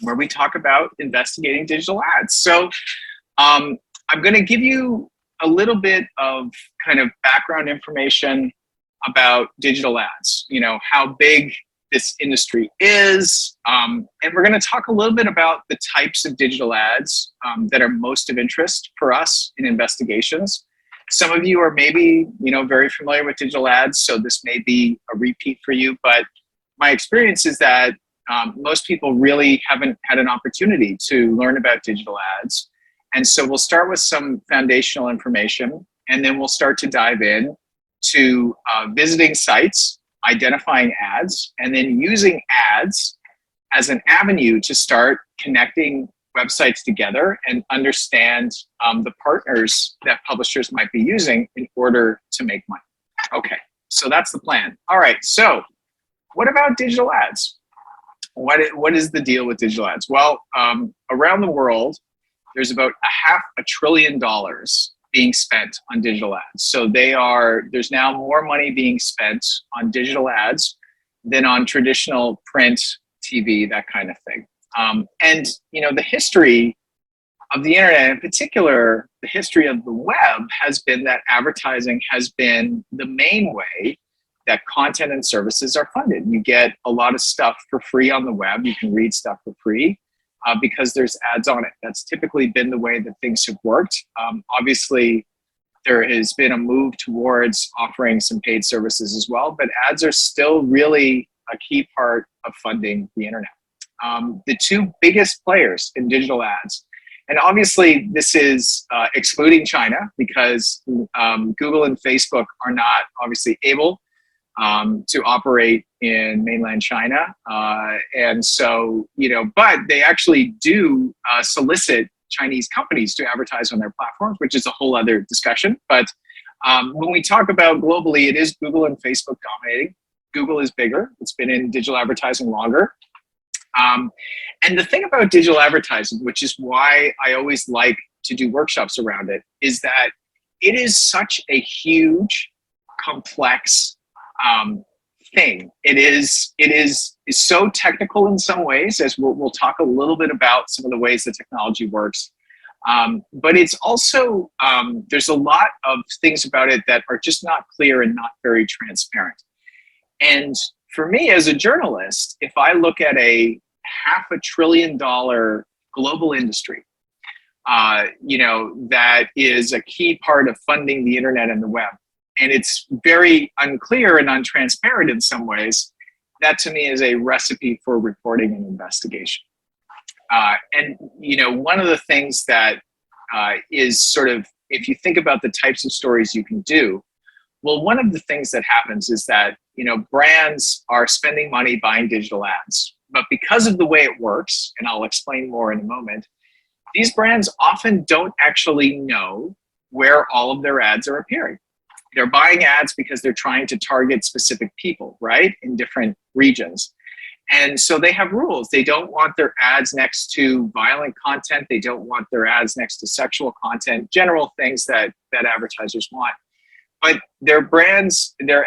where we talk about investigating digital ads. So I'm going to give you a little bit of kind of background information about digital ads, how big this industry is. And we're going to talk a little bit about the types of digital ads that are most of interest for us in investigations. Some of you are maybe, very familiar with digital ads, so this may be a repeat for you, but my experience is that most people really haven't had an opportunity to learn about digital ads. And so we'll start with some foundational information, and then we'll start to dive in to visiting sites, identifying ads, and then using ads as an avenue to start connecting websites together and understand the partners that publishers might be using in order to make money. Okay, so that's the plan. All right, so what about digital ads? What is the deal with digital ads? Well, around the world, there's about $500 billion being spent on digital ads. So there's now more money being spent on digital ads than on traditional print, TV, that kind of thing. And the history of the internet, in particular, the history of the web, has been that advertising has been the main way that content and services are funded. You get a lot of stuff for free on the web. You can read stuff for free because there's ads on it. That's typically been the way that things have worked. Obviously, there has been a move towards offering some paid services as well, but ads are still really a key part of funding the internet. The two biggest players in digital ads, and obviously this is excluding China because Google and Facebook are not obviously able to operate in mainland China. And so, but they actually do solicit Chinese companies to advertise on their platforms, which is a whole other discussion. But when we talk about globally, it is Google and Facebook dominating. Google is bigger. It's been in digital advertising longer. And the thing about digital advertising, which is why I always like to do workshops around it, is that it is such a huge, complex thing. It is so technical in some ways, as we'll talk a little bit about some of the ways the technology works. But it's also, there's a lot of things about it that are just not clear and not very transparent. And for me as a journalist, if I look at a $500 billion global industry, that is a key part of funding the internet and the web, and it's very unclear and untransparent in some ways, that to me is a recipe for reporting and investigation. And one of the things that is sort of, if you think about the types of stories you can do, well, one of the things that happens is that, brands are spending money buying digital ads. But because of the way it works, and I'll explain more in a moment, these brands often don't actually know where all of their ads are appearing. They're buying ads because they're trying to target specific people, right, in different regions. And so they have rules. They don't want their ads next to violent content. They don't want their ads next to sexual content, general things that advertisers want. But their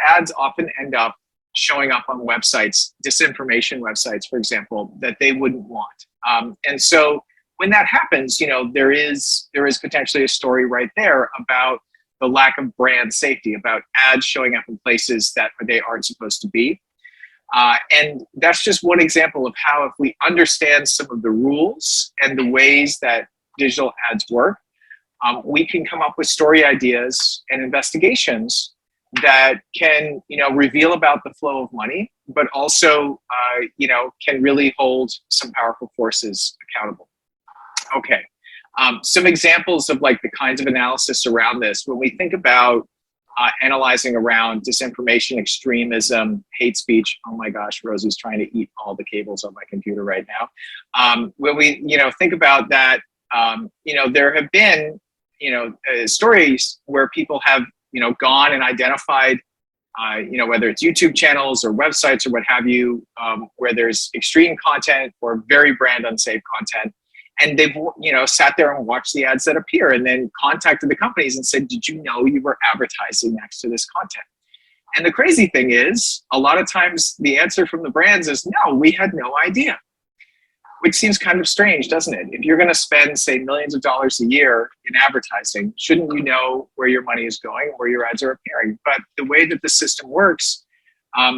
ads often end up showing up on websites, disinformation websites, for example, that they wouldn't want. And so when that happens, there is potentially a story right there about the lack of brand safety, about ads showing up in places that they aren't supposed to be. And that's just one example of how, if we understand some of the rules and the ways that digital ads work, we can come up with story ideas and investigations that can, reveal about the flow of money, but also, can really hold some powerful forces accountable. Okay, some examples of the kinds of analysis around this. When we think about analyzing around disinformation, extremism, hate speech. Oh my gosh, Rosie's trying to eat all the cables on my computer right now. When we, think about that, there have been, stories where people have, gone and identified, whether it's YouTube channels or websites or what have you, where there's extreme content or very brand unsafe content. And they've, sat there and watched the ads that appear and then contacted the companies and said, did you know you were advertising next to this content? And the crazy thing is, a lot of times the answer from the brands is, no, we had no idea. which seems kind of strange, doesn't it? If you're going to spend, say, millions of dollars a year in advertising, shouldn't you know where your money is going, where your ads are appearing? But the way that the system works,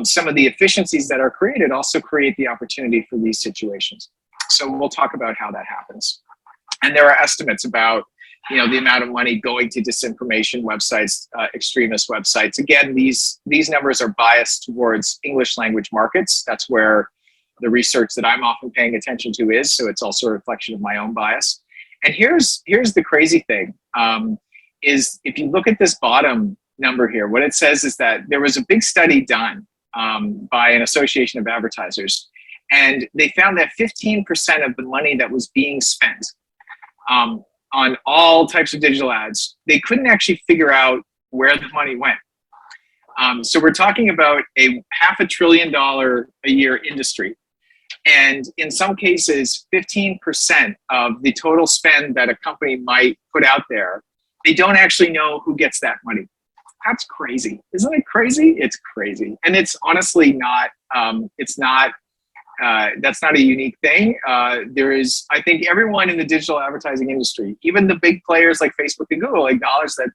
some of the efficiencies that are created also create the opportunity for these situations. So we'll talk about how that happens. And there are estimates about, the amount of money going to disinformation websites, extremist websites. Again, these numbers are biased towards English language markets. That's where the research that I'm often paying attention to is. So it's also a reflection of my own bias. And here's the crazy thing, is if you look at this bottom number here, what it says is that there was a big study done by an association of advertisers, and they found that 15% of the money that was being spent on all types of digital ads, they couldn't actually figure out where the money went. So we're talking about a $500 billion a year industry. And in some cases, 15% of the total spend that a company might put out there, they don't actually know who gets that money. That's crazy. Isn't it crazy? It's crazy. And it's honestly not, that's not a unique thing. There is, I think everyone in the digital advertising industry, even the big players like Facebook and Google, acknowledge that,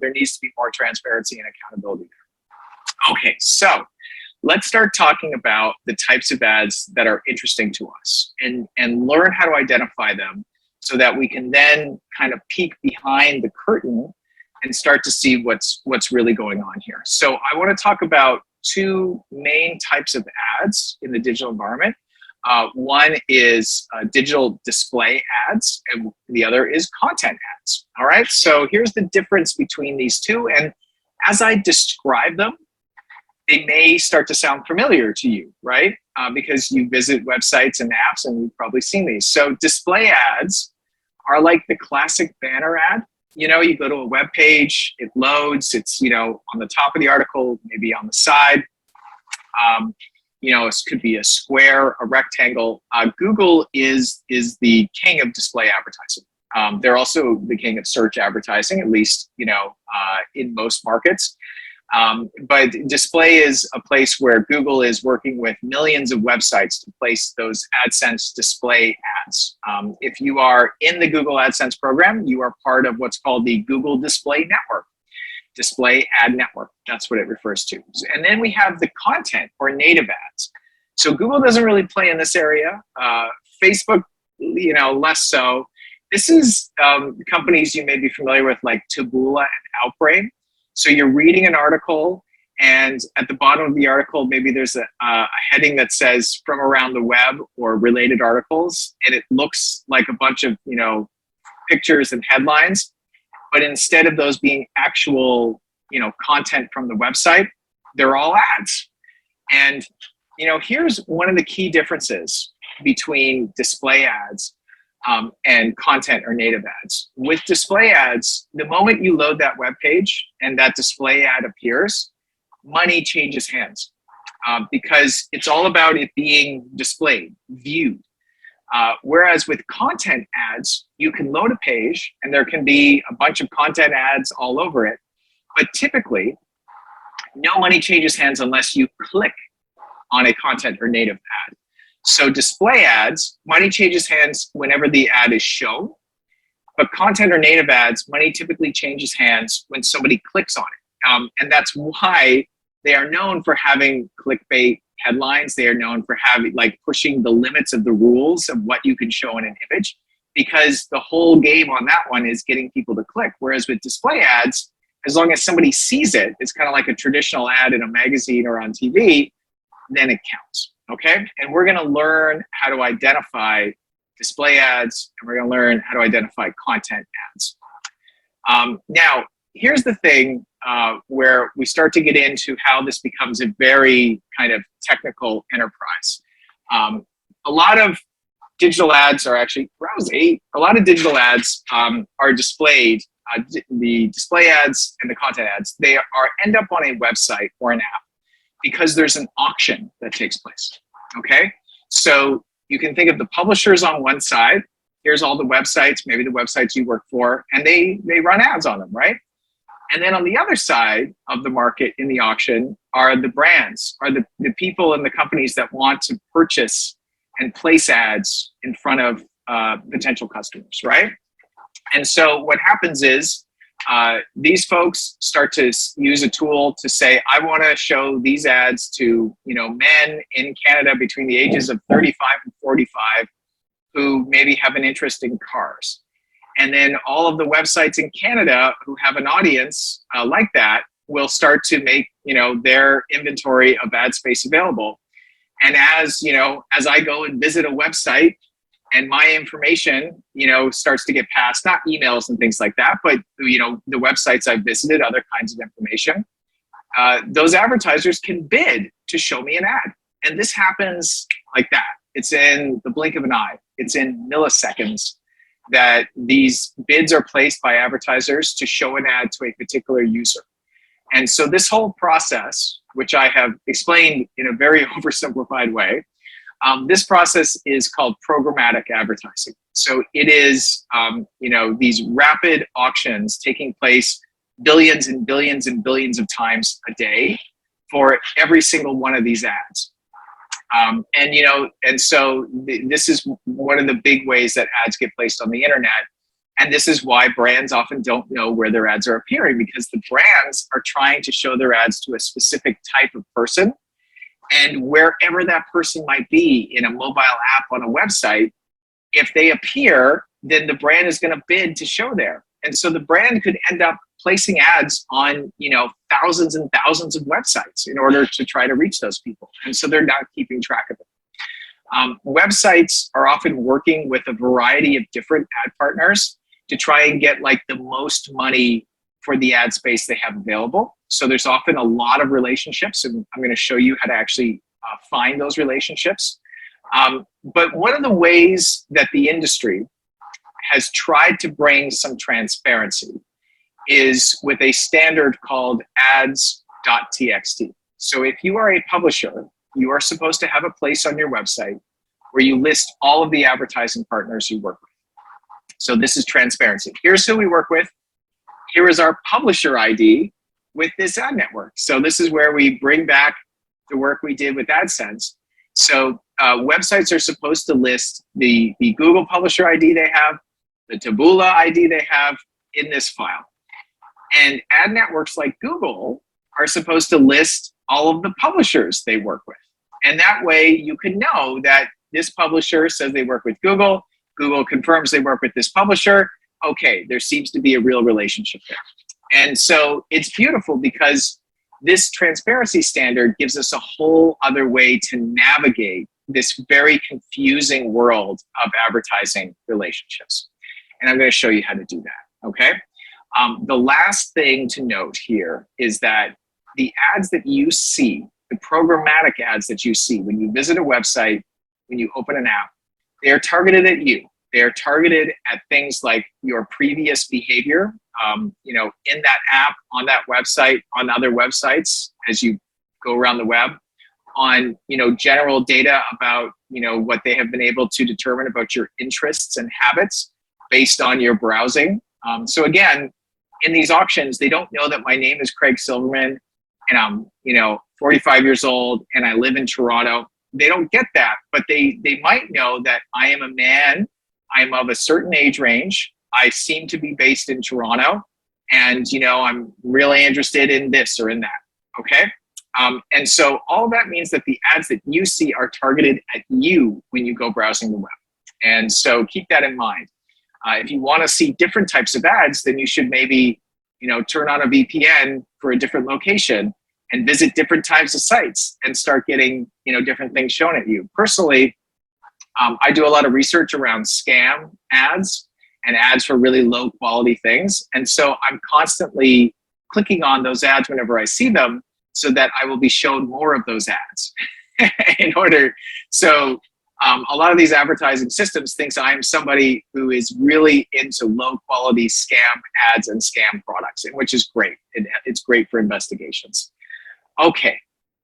there needs to be more transparency and accountability there. Okay, so let's start talking about the types of ads that are interesting to us and learn how to identify them so that we can then kind of peek behind the curtain and start to see what's really going on here. So I want to talk about two main types of ads in the digital environment. One is digital display ads, and the other is content ads. All right, so here's the difference between these two. And as I describe them, they may start to sound familiar to you, right? Because you visit websites and apps and you've probably seen these. So display ads are like the classic banner ad. You go to a web page, it loads, it's, on the top of the article, maybe on the side. It could be a square, a rectangle. Google is the king of display advertising. They're also the king of search advertising, at least, in most markets. But display is a place where Google is working with millions of websites to place those AdSense display ads. If you are in the Google AdSense program, you are part of what's called the Google Display Network, Display Ad Network. That's what it refers to. And then we have the content or native ads. So Google doesn't really play in this area. Facebook, less so. This is companies you may be familiar with like Taboola and Outbrain. So you're reading an article, and at the bottom of the article, maybe there's a heading that says "from around the web" or related articles, and it looks like a bunch of pictures and headlines. But instead of those being actual content from the website, they're all ads. And here's one of the key differences between display ads and content or native ads. With display ads, the moment you load that web page and that display ad appears, money changes hands because it's all about it being displayed, viewed. Whereas with content ads, you can load a page and there can be a bunch of content ads all over it. But typically, no money changes hands unless you click on a content or native ad. So display ads, money changes hands whenever the ad is shown, but content or native ads, money typically changes hands when somebody clicks on it. And that's why they are known for having clickbait headlines. They are known for having pushing the limits of the rules of what you can show in an image, because the whole game on that one is getting people to click. Whereas with display ads, as long as somebody sees it, it's kind of like a traditional ad in a magazine or on TV, then it counts. Okay, and we're going to learn how to identify display ads, and we're going to learn how to identify content ads. Now, here's the thing where we start to get into how this becomes a very kind of technical enterprise. A lot of digital ads are actually, a lot of digital ads are displayed, the display ads and the content ads, they end up on a website or an app because there's an auction that takes place, okay? So you can think of the publishers on one side, here's all the websites, maybe the websites you work for, and they run ads on them, right? And then on the other side of the market in the auction are the brands, are the people and the companies that want to purchase and place ads in front of potential customers, right? And so what happens is these folks start to use a tool to say, I want to show these ads to, men in Canada between the ages of 35 and 45 who maybe have an interest in cars. And then all of the websites in Canada who have an audience like that will start to make, their inventory of ad space available. And as I go and visit a website and my information, starts to get passed, not emails and things like that, but, the websites I've visited, other kinds of information, those advertisers can bid to show me an ad. And this happens like that. It's in the blink of an eye. It's in milliseconds that these bids are placed by advertisers to show an ad to a particular user. And so this whole process, which I have explained in a very oversimplified way, this process is called programmatic advertising. So it is, these rapid auctions taking place billions and billions and billions of times a day for every single one of these ads. And so this is one of the big ways that ads get placed on the internet. And this is why brands often don't know where their ads are appearing, because the brands are trying to show their ads to a specific type of person. And wherever that person might be in a mobile app on a website, if they appear, then the brand is going to bid to show there. And so the brand could end up placing ads on, thousands and thousands of websites in order to try to reach those people. And so they're not keeping track of it. Websites are often working with a variety of different ad partners to try and get the most money for the ad space they have available. So there's often a lot of relationships, and I'm going to show you how to actually find those relationships. But one of the ways that the industry has tried to bring some transparency is with a standard called ads.txt. So if you are a publisher, you are supposed to have a place on your website where you list all of the advertising partners you work with. So this is transparency. Here's who we work with. Here is our publisher ID with this ad network. So this is where we bring back the work we did with AdSense. So websites are supposed to list the Google publisher ID they have, the Taboola ID they have in this file. And ad networks like Google are supposed to list all of the publishers they work with. And that way you can know that this publisher says they work with Google, Google confirms they work with this publisher. Okay, there seems to be a real relationship there. And so it's beautiful because this transparency standard gives us a whole other way to navigate this very confusing world of advertising relationships. And I'm going to show you how to do that, okay? The last thing to note here is that the ads that you see, the programmatic ads that you see when you visit a website, when you open an app, they are targeted at you. They are targeted at things like your previous behavior, in that app, on that website, on other websites, as you go around the web, on, general data about, what they have been able to determine about your interests and habits based on your browsing. So again, in these auctions, they don't know that my name is Craig Silverman and I'm, 45 years old and I live in Toronto. They don't get that, but they might know that I am a man. I'm of a certain age range. I seem to be based in Toronto and, I'm really interested in this or in that, okay? And so all that means that the ads that you see are targeted at you when you go browsing the web. And so keep that in mind. If you want to see different types of ads, then you should maybe, turn on a VPN for a different location and visit different types of sites and start getting, different things shown at you. Personally, I do a lot of research around scam ads and ads for really low quality things. And so I'm constantly clicking on those ads whenever I see them so that I will be shown more of those ads a lot of these advertising systems thinks I'm somebody who is really into low quality scam ads and scam products, which is great. It's great for investigations. Okay,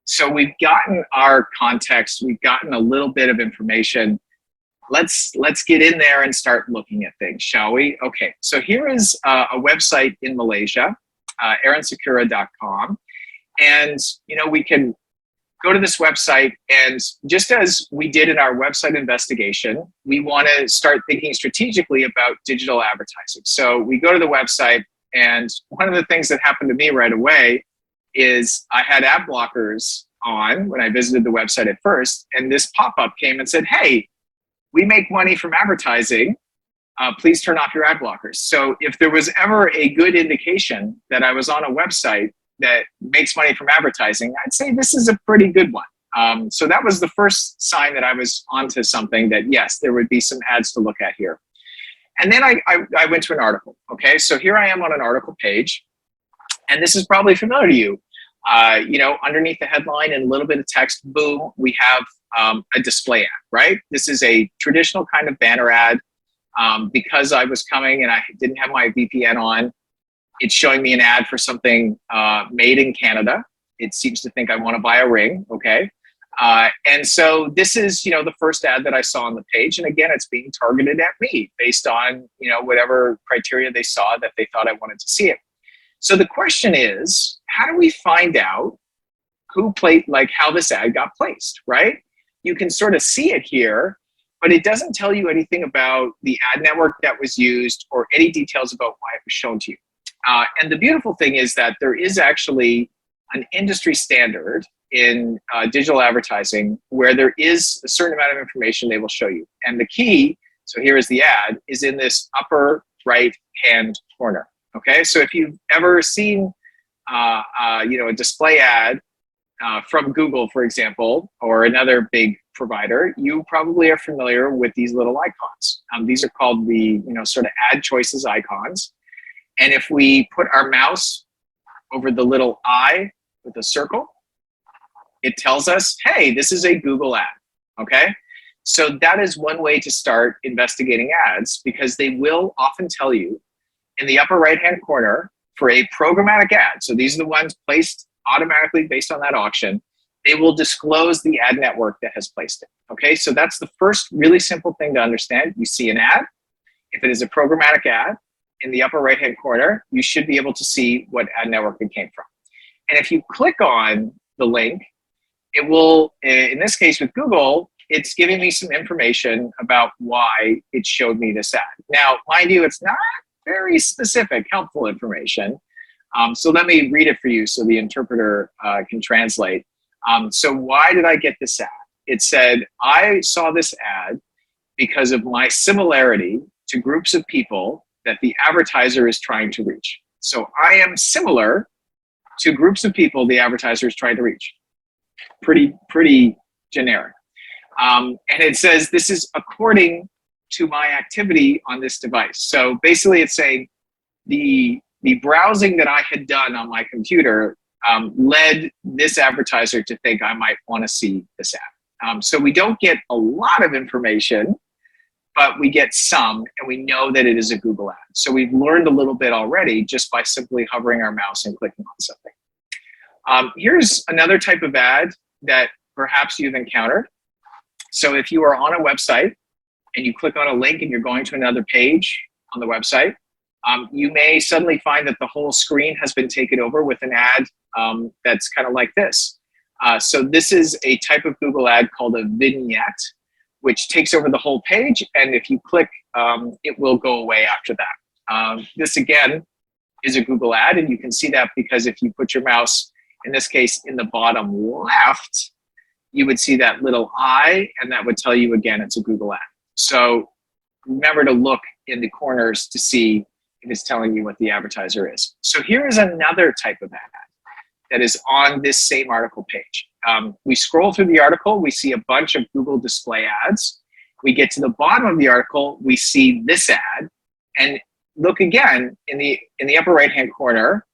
so we've gotten our context. We've gotten a little bit of information. Let's get in there and start looking at things, shall we? Okay, so here is a website in Malaysia, aaronsakura.com. And, we can go to this website, and just as we did in our website investigation, we want to start thinking strategically about digital advertising. So we go to the website, and one of the things that happened to me right away is I had ad blockers on when I visited the website at first, and this pop-up came and said, hey, we make money from advertising. Please turn off your ad blockers. So if there was ever a good indication that I was on a website that makes money from advertising, I'd say this is a pretty good one. So that was the first sign that I was onto something, that yes, there would be some ads to look at here. And then I went to an article, okay? So here I am on an article page, and this is probably familiar to you. Underneath the headline and a little bit of text, boom, we have a display ad, right? This is a traditional kind of banner ad. Because I was coming and I didn't have my VPN on, it's showing me an ad for something made in Canada. It seems to think I want to buy a ring, okay? And so this is, the first ad that I saw on the page. And again, it's being targeted at me based on, whatever criteria they saw that they thought I wanted to see it. So the question is, how do we find out how this ad got placed, right? You can sort of see it here, but it doesn't tell you anything about the ad network that was used or any details about why it was shown to you. And the beautiful thing is that there is actually an industry standard in digital advertising where there is a certain amount of information they will show you. And the key, so here is the ad, is in this upper right-hand corner. Okay, so if you've ever seen a display ad from Google, for example, or another big provider, you probably are familiar with these little icons. These are called the sort of ad choices icons. And if we put our mouse over the little eye with a circle, it tells us, hey, this is a Google ad, okay? So that is one way to start investigating ads, because they will often tell you in the upper right-hand corner for a programmatic ad. So these are the ones placed automatically based on that auction. They will disclose the ad network that has placed it. Okay, so that's the first really simple thing to understand. You see an ad. If it is a programmatic ad in the upper right-hand corner, you should be able to see what ad network it came from. And if you click on the link, it will, in this case with Google, it's giving me some information about why it showed me this ad. Now, mind you, it's not very specific, helpful information. So let me read it for you so the interpreter can translate. So why did I get this ad? It said, I saw this ad because of my similarity to groups of people that the advertiser is trying to reach. So I am similar to groups of people the advertiser is trying to reach. Pretty generic. And it says, this is according to my activity on this device. So basically it's saying the browsing that I had done on my computer led this advertiser to think I might want to see this ad. So we don't get a lot of information, but we get some, and we know that it is a Google ad. So we've learned a little bit already just by simply hovering our mouse and clicking on something. Here's another type of ad that perhaps you've encountered. So if you are on a website and you click on a link and you're going to another page on the website, you may suddenly find that the whole screen has been taken over with an ad that's kind of like this. So this is a type of Google ad called a vignette, which takes over the whole page. And if you click, it will go away after that. This again is a Google ad, and you can see that because if you put your mouse, in this case, in the bottom left, you would see that little eye, and that would tell you again it's a Google ad. So remember to look in the corners to see if it's telling you what the advertiser is. So here is another type of ad that is on this same article page. We scroll through the article, we see a bunch of Google display ads. We get to the bottom of the article, we see this ad, and look again in the upper right-hand corner,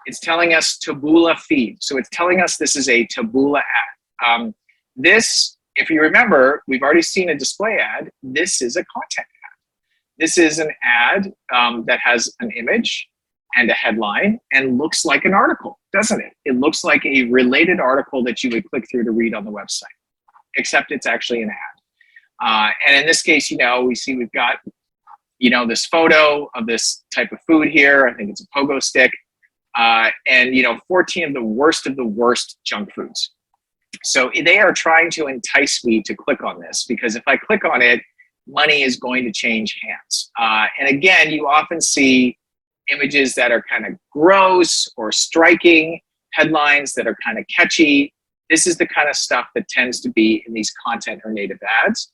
it's telling us Taboola feed. So it's telling us this is a Taboola ad. This, if you remember, we've already seen a display ad. This is a content ad. This is an ad that has an image and a headline and looks like an article, doesn't it? It looks like a related article that you would click through to read on the website, except it's actually an ad. And in this case, we see we've got, this photo of this type of food here. I think it's a pogo stick. And 14 of the worst junk foods. So they are trying to entice me to click on this, because if I click on it, money is going to change hands. And again, you often see images that are kind of gross or striking, headlines that are kind of catchy. This is the kind of stuff that tends to be in these content or native ads.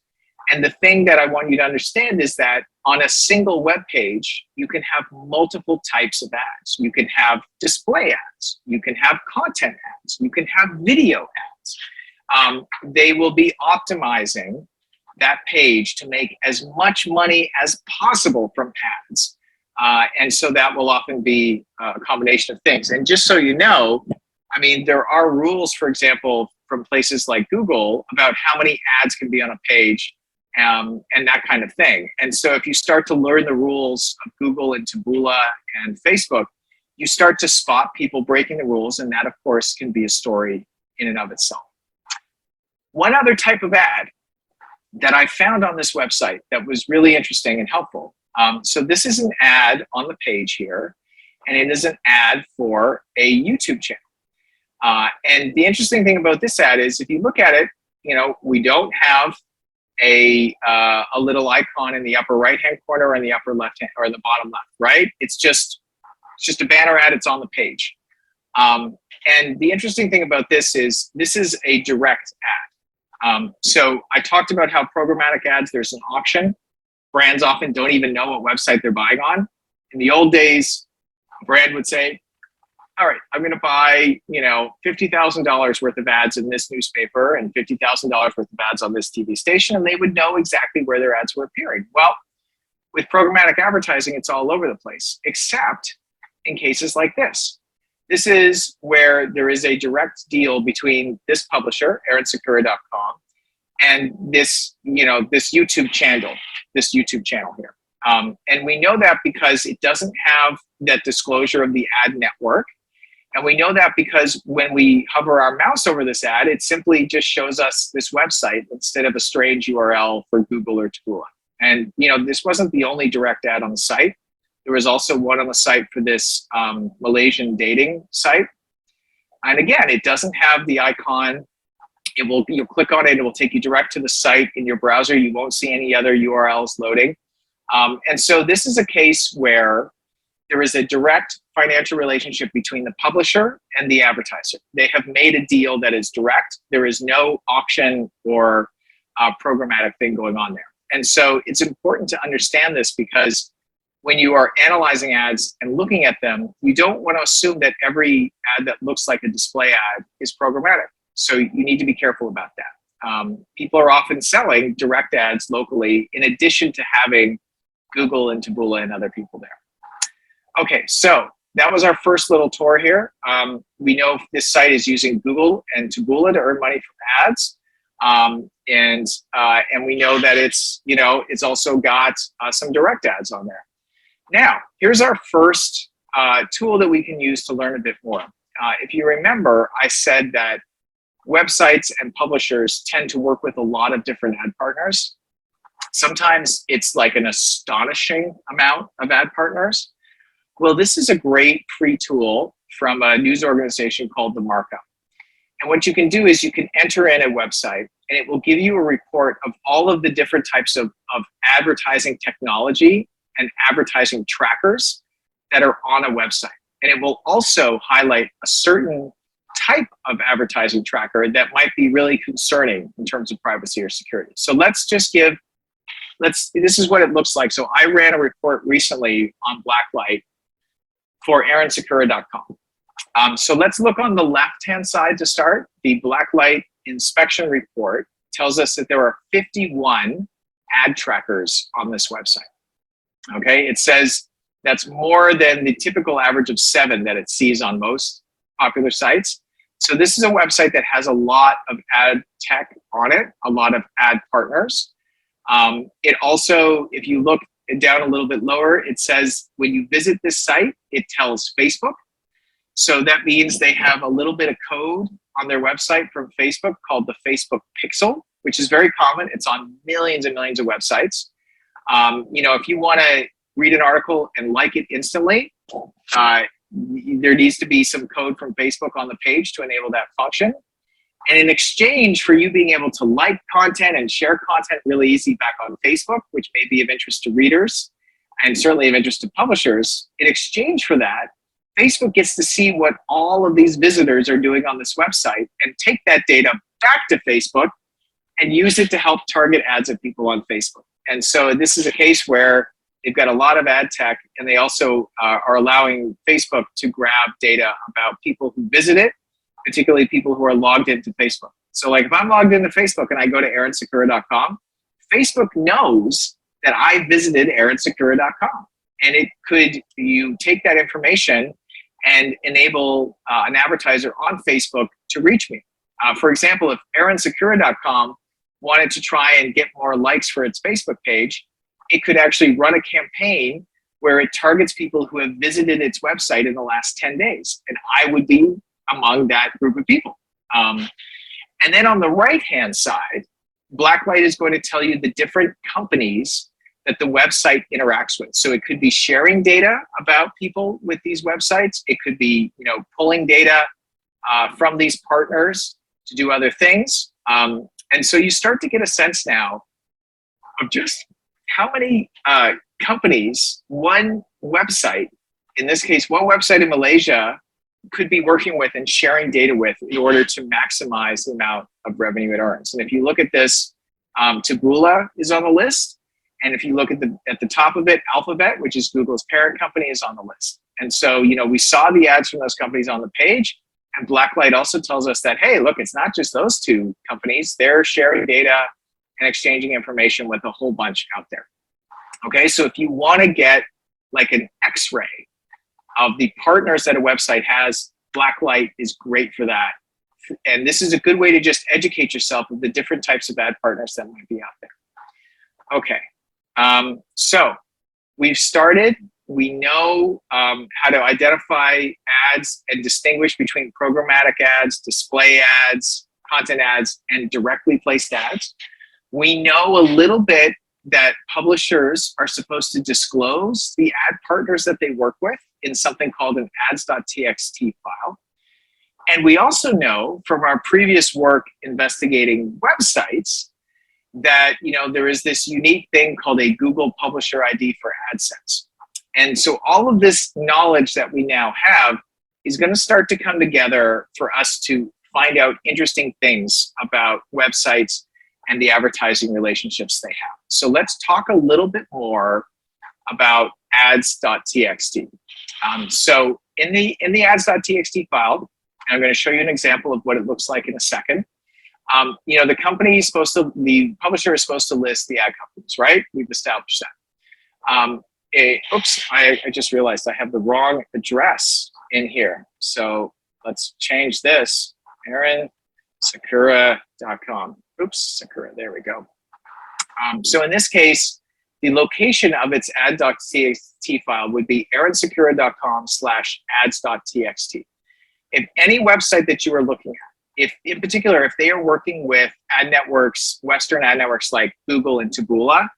And the thing that I want you to understand is that on a single web page, you can have multiple types of ads. You can have display ads. You can have content ads. You can have video ads. They will be optimizing that page to make as much money as possible from ads. And so that will often be a combination of things. And just so you know, I mean, there are rules, for example, from places like Google about how many ads can be on a page. And that kind of thing. And so if you start to learn the rules of Google and Taboola and Facebook, you start to spot people breaking the rules, and that, of course, can be a story in and of itself. One other type of ad that I found on this website that was really interesting and helpful. So this is an ad on the page here, and it is an ad for a YouTube channel. And the interesting thing about this ad is, if you look at it, you know, we don't have a little icon in the upper right hand corner or in the upper left hand or in the bottom left, right? It's just a banner ad. It's on the page. And the interesting thing about this is a direct ad. So I talked about how programmatic ads, there's an auction. Brands often don't even know what website they're buying on. In the old days, a brand would say, all right, I'm going to buy, you know, $50,000 worth of ads in this newspaper and $50,000 worth of ads on this TV station, and they would know exactly where their ads were appearing. Well, with programmatic advertising, it's all over the place, except in cases like this. This is where there is a direct deal between this publisher, AaronSakura.com, and this, you know, this YouTube channel here. And we know that because it doesn't have that disclosure of the ad network. And we know that because when we hover our mouse over this ad, it simply just shows us this website instead of a strange URL for Google or Taboola. And, you know, this wasn't the only direct ad on the site. There was also one on the site for this Malaysian dating site. And again, it doesn't have the icon. You'll click on it, it will take you direct to the site in your browser. You won't see any other URLs loading. And so this is a case where there is a direct financial relationship between the publisher and the advertiser. They have made a deal that is direct. There is no auction or programmatic thing going on there. And so it's important to understand this, because when you are analyzing ads and looking at them, you don't want to assume that every ad that looks like a display ad is programmatic. So you need to be careful about that. People are often selling direct ads locally in addition to having Google and Taboola and other people there. Okay, so that was our first little tour here. We know this site is using Google and Taboola to earn money from ads. And we know that it's, you know, it's also got some direct ads on there. Now, here's our first tool that we can use to learn a bit more. If you remember, I said that websites and publishers tend to work with a lot of different ad partners. Sometimes it's like an astonishing amount of ad partners. Well, this is a great free tool from a news organization called The Markup. And what you can do is you can enter in a website, and it will give you a report of all of the different types of advertising technology and advertising trackers that are on a website. And it will also highlight a certain type of advertising tracker that might be really concerning in terms of privacy or security. So this is what it looks like. So I ran a report recently on Blacklight for AaronSakura.com. So let's look on the left-hand side to start. The Blacklight inspection report tells us that there are 51 ad trackers on this website. Okay, it says that's more than the typical average of 7 that it sees on most popular sites. So this is a website that has a lot of ad tech on it, a lot of ad partners. It also, if you look down a little bit lower, it says when you visit this site, it tells Facebook. So that means they have a little bit of code on their website from Facebook called the Facebook Pixel, which is very common. It's on millions and millions of websites. You know, if you want to read an article and like it instantly, there needs to be some code from Facebook on the page to enable that function. And in exchange for you being able to like content and share content really easy back on Facebook, which may be of interest to readers and certainly of interest to publishers, in exchange for that, Facebook gets to see what all of these visitors are doing on this website and take that data back to Facebook and use it to help target ads at people on Facebook. And so this is a case where they've got a lot of ad tech, and they also are allowing Facebook to grab data about people who visit it, particularly people who are logged into Facebook. So like if I'm logged into Facebook and I go to aaronsakura.com, Facebook knows that I visited aaronsakura.com. And you take that information and enable an advertiser on Facebook to reach me. For example, if aaronsakura.com wanted to try and get more likes for its Facebook page, it could actually run a campaign where it targets people who have visited its website in the last 10 days. And I would be among that group of people. And then on the right-hand side, Blacklight is going to tell you the different companies that the website interacts with. So it could be sharing data about people with these websites. It could be, pulling data from these partners to do other things. And so you start to get a sense now of just how many companies one website, in this case, one website in Malaysia, could be working with and sharing data with in order to maximize the amount of revenue it earns. And if you look at this, Taboola is on the list. And if you look at the top of it, Alphabet, which is Google's parent company, is on the list. And so, we saw the ads from those companies on the page. And Blacklight also tells us that, hey, look, it's not just those two companies. They're sharing data and exchanging information with a whole bunch out there. Okay, so if you want to get like an X-ray of the partners that a website has, Blacklight is great for that. And this is a good way to just educate yourself of the different types of ad partners that might be out there. Okay, so we've started. We know how to identify ads and distinguish between programmatic ads, display ads, content ads, and directly placed ads. We know a little bit that publishers are supposed to disclose the ad partners that they work with in something called an ads.txt file. And we also know from our previous work investigating websites that there is this unique thing called a Google Publisher ID for AdSense. And so all of this knowledge that we now have is going to start to come together for us to find out interesting things about websites and the advertising relationships they have. So let's talk a little bit more about ads.txt. So in the ads.txt file, I'm going to show you an example of what it looks like in a second. The publisher is supposed to list the ad companies, right? We've established that. I just realized I have the wrong address in here. So let's change this. aaronsakura.com. Oops, Sakura, there we go. So in this case, the location of its ad.txt file would be aaronsakura.com/ads.txt. If any website that you are looking at, if in particular, if they are working with ad networks, Western ad networks like Google and Taboola,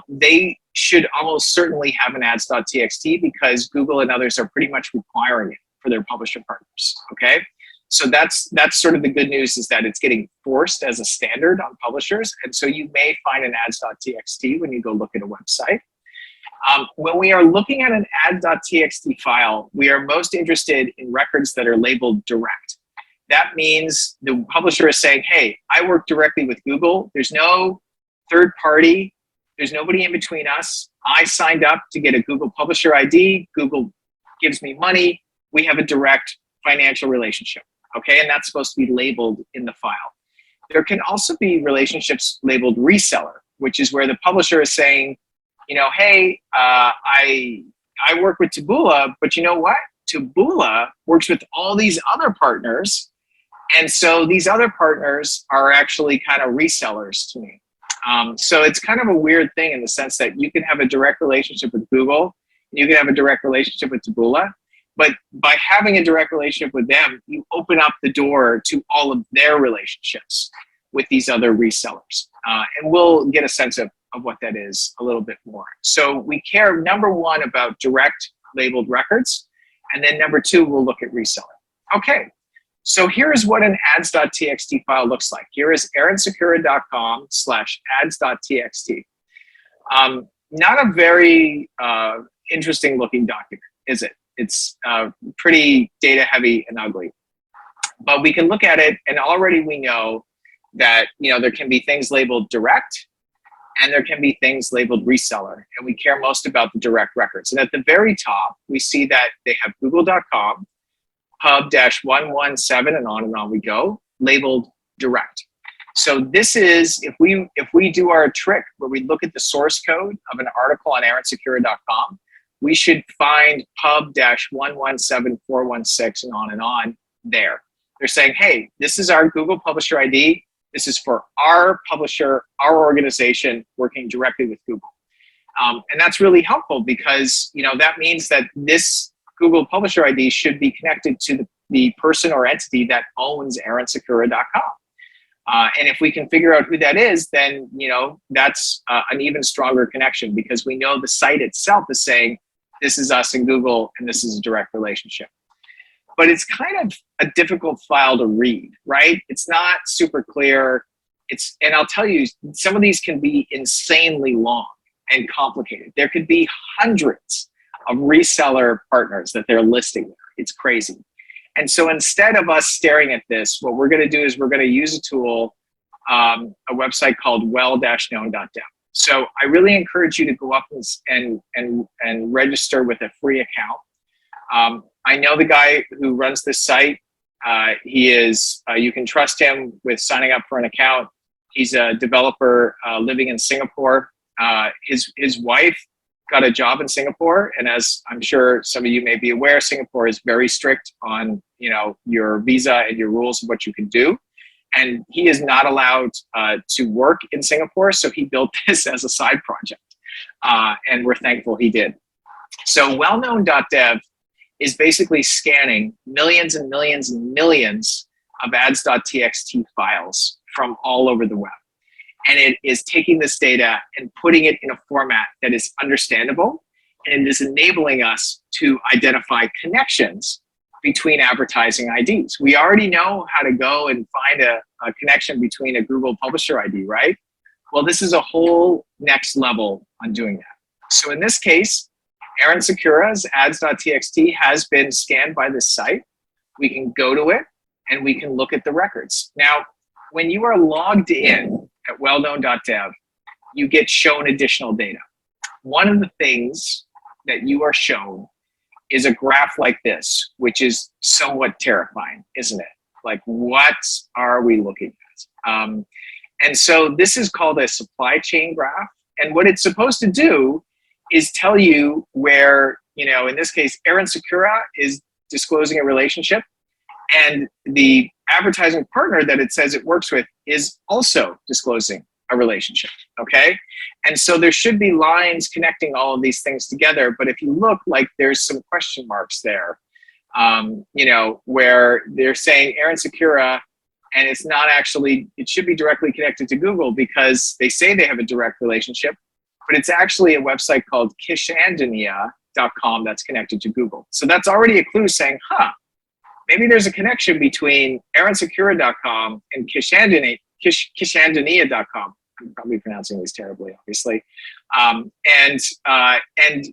they should almost certainly have an ads.txt because Google and others are pretty much requiring it for their publisher partners, okay? So that's sort of the good news, is that it's getting forced as a standard on publishers. And so you may find an ads.txt when you go look at a website. When we are looking at an ad.txt file, we are most interested in records that are labeled direct. That means the publisher is saying, hey, I work directly with Google. There's no third party. There's nobody in between us. I signed up to get a Google Publisher ID. Google gives me money. We have a direct financial relationship, okay? And that's supposed to be labeled in the file. There can also be relationships labeled reseller, which is where the publisher is saying, hey, I work with Taboola, but you know what? Taboola works with all these other partners. And so these other partners are actually kind of resellers to me. So it's kind of a weird thing in the sense that you can have a direct relationship with Google, you can have a direct relationship with Taboola, but by having a direct relationship with them, you open up the door to all of their relationships with these other resellers. And we'll get a sense of what that is a little bit more. So we care, number one, about direct labeled records, and then number two, we'll look at reseller. Okay, So here's what an ads.txt file looks like. Here is aaronsekura.com/ads.txt. Not a very interesting looking document, is it? It's pretty data heavy and ugly. But we can look at it, and already we know that there can be things labeled direct, and there can be things labeled reseller, and we care most about the direct records. And at the very top, we see that they have google.com, pub-117, and on we go, labeled direct. So this is, if we do our trick where we look at the source code of an article on aaronsekura.com, we should find pub-117416 and on there. They're saying, hey, this is our Google Publisher ID. This is for our publisher, our organization working directly with Google. And that's really helpful because that means that this Google Publisher ID should be connected to the person or entity that owns aaronsekura.com. And if we can figure out who that is, then that's an even stronger connection because we know the site itself is saying this is us in Google and this is a direct relationship. But it's kind of a difficult file to read, right? It's not super clear. And I'll tell you, some of these can be insanely long and complicated. There could be hundreds of reseller partners that they're listing there. It's crazy. And so instead of us staring at this, what we're going to do is we're going to use a tool, a website called well-known.dev. So I really encourage you to go up and register with a free account. I know the guy who runs this site. He is, you can trust him with signing up for an account. He's a developer living in Singapore. His wife got a job in Singapore, and as I'm sure some of you may be aware, Singapore is very strict on your visa and your rules of what you can do. And he is not allowed to work in Singapore, so he built this as a side project, and we're thankful he did. So well-known.dev is basically scanning millions and millions and millions of ads.txt files from all over the web. And it is taking this data and putting it in a format that is understandable, and it is enabling us to identify connections between advertising IDs. We already know how to go and find a connection between a Google Publisher ID, right? Well, this is a whole next level on doing that. So in this case, Aaron Sekura's ads.txt has been scanned by this site. We can go to it and we can look at the records. Now, when you are logged in at well-known.dev, you get shown additional data. One of the things that you are shown is a graph like this, which is somewhat terrifying, isn't it? Like, what are we looking at? And so this is called a supply chain graph. And what it's supposed to do is tell you where, in this case, Aaron Sekura is disclosing a relationship, and the advertising partner that it says it works with is also disclosing a relationship, okay? And so there should be lines connecting all of these things together, but if you look, like, there's some question marks there, where they're saying Aaron Sekura, and it's not actually, it should be directly connected to Google because they say they have a direct relationship, but it's actually a website called kishandania.com that's connected to Google. So that's already a clue saying, maybe there's a connection between aaronsekura.com and kishandania.com. I'm probably pronouncing these terribly, obviously. And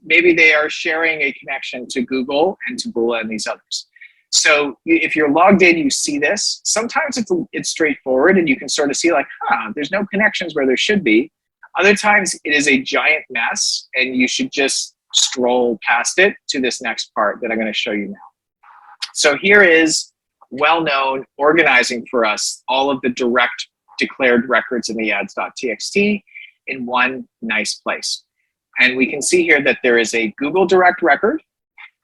maybe they are sharing a connection to Google and to Bula and these others. So if you're logged in, you see this. Sometimes it's straightforward and you can sort of see like, there's no connections where there should be. Other times it is a giant mess and you should just scroll past it to this next part that I'm going to show you now. So here is well-known organizing for us all of the direct declared records in the ads.txt in one nice place. And we can see here that there is a Google Direct record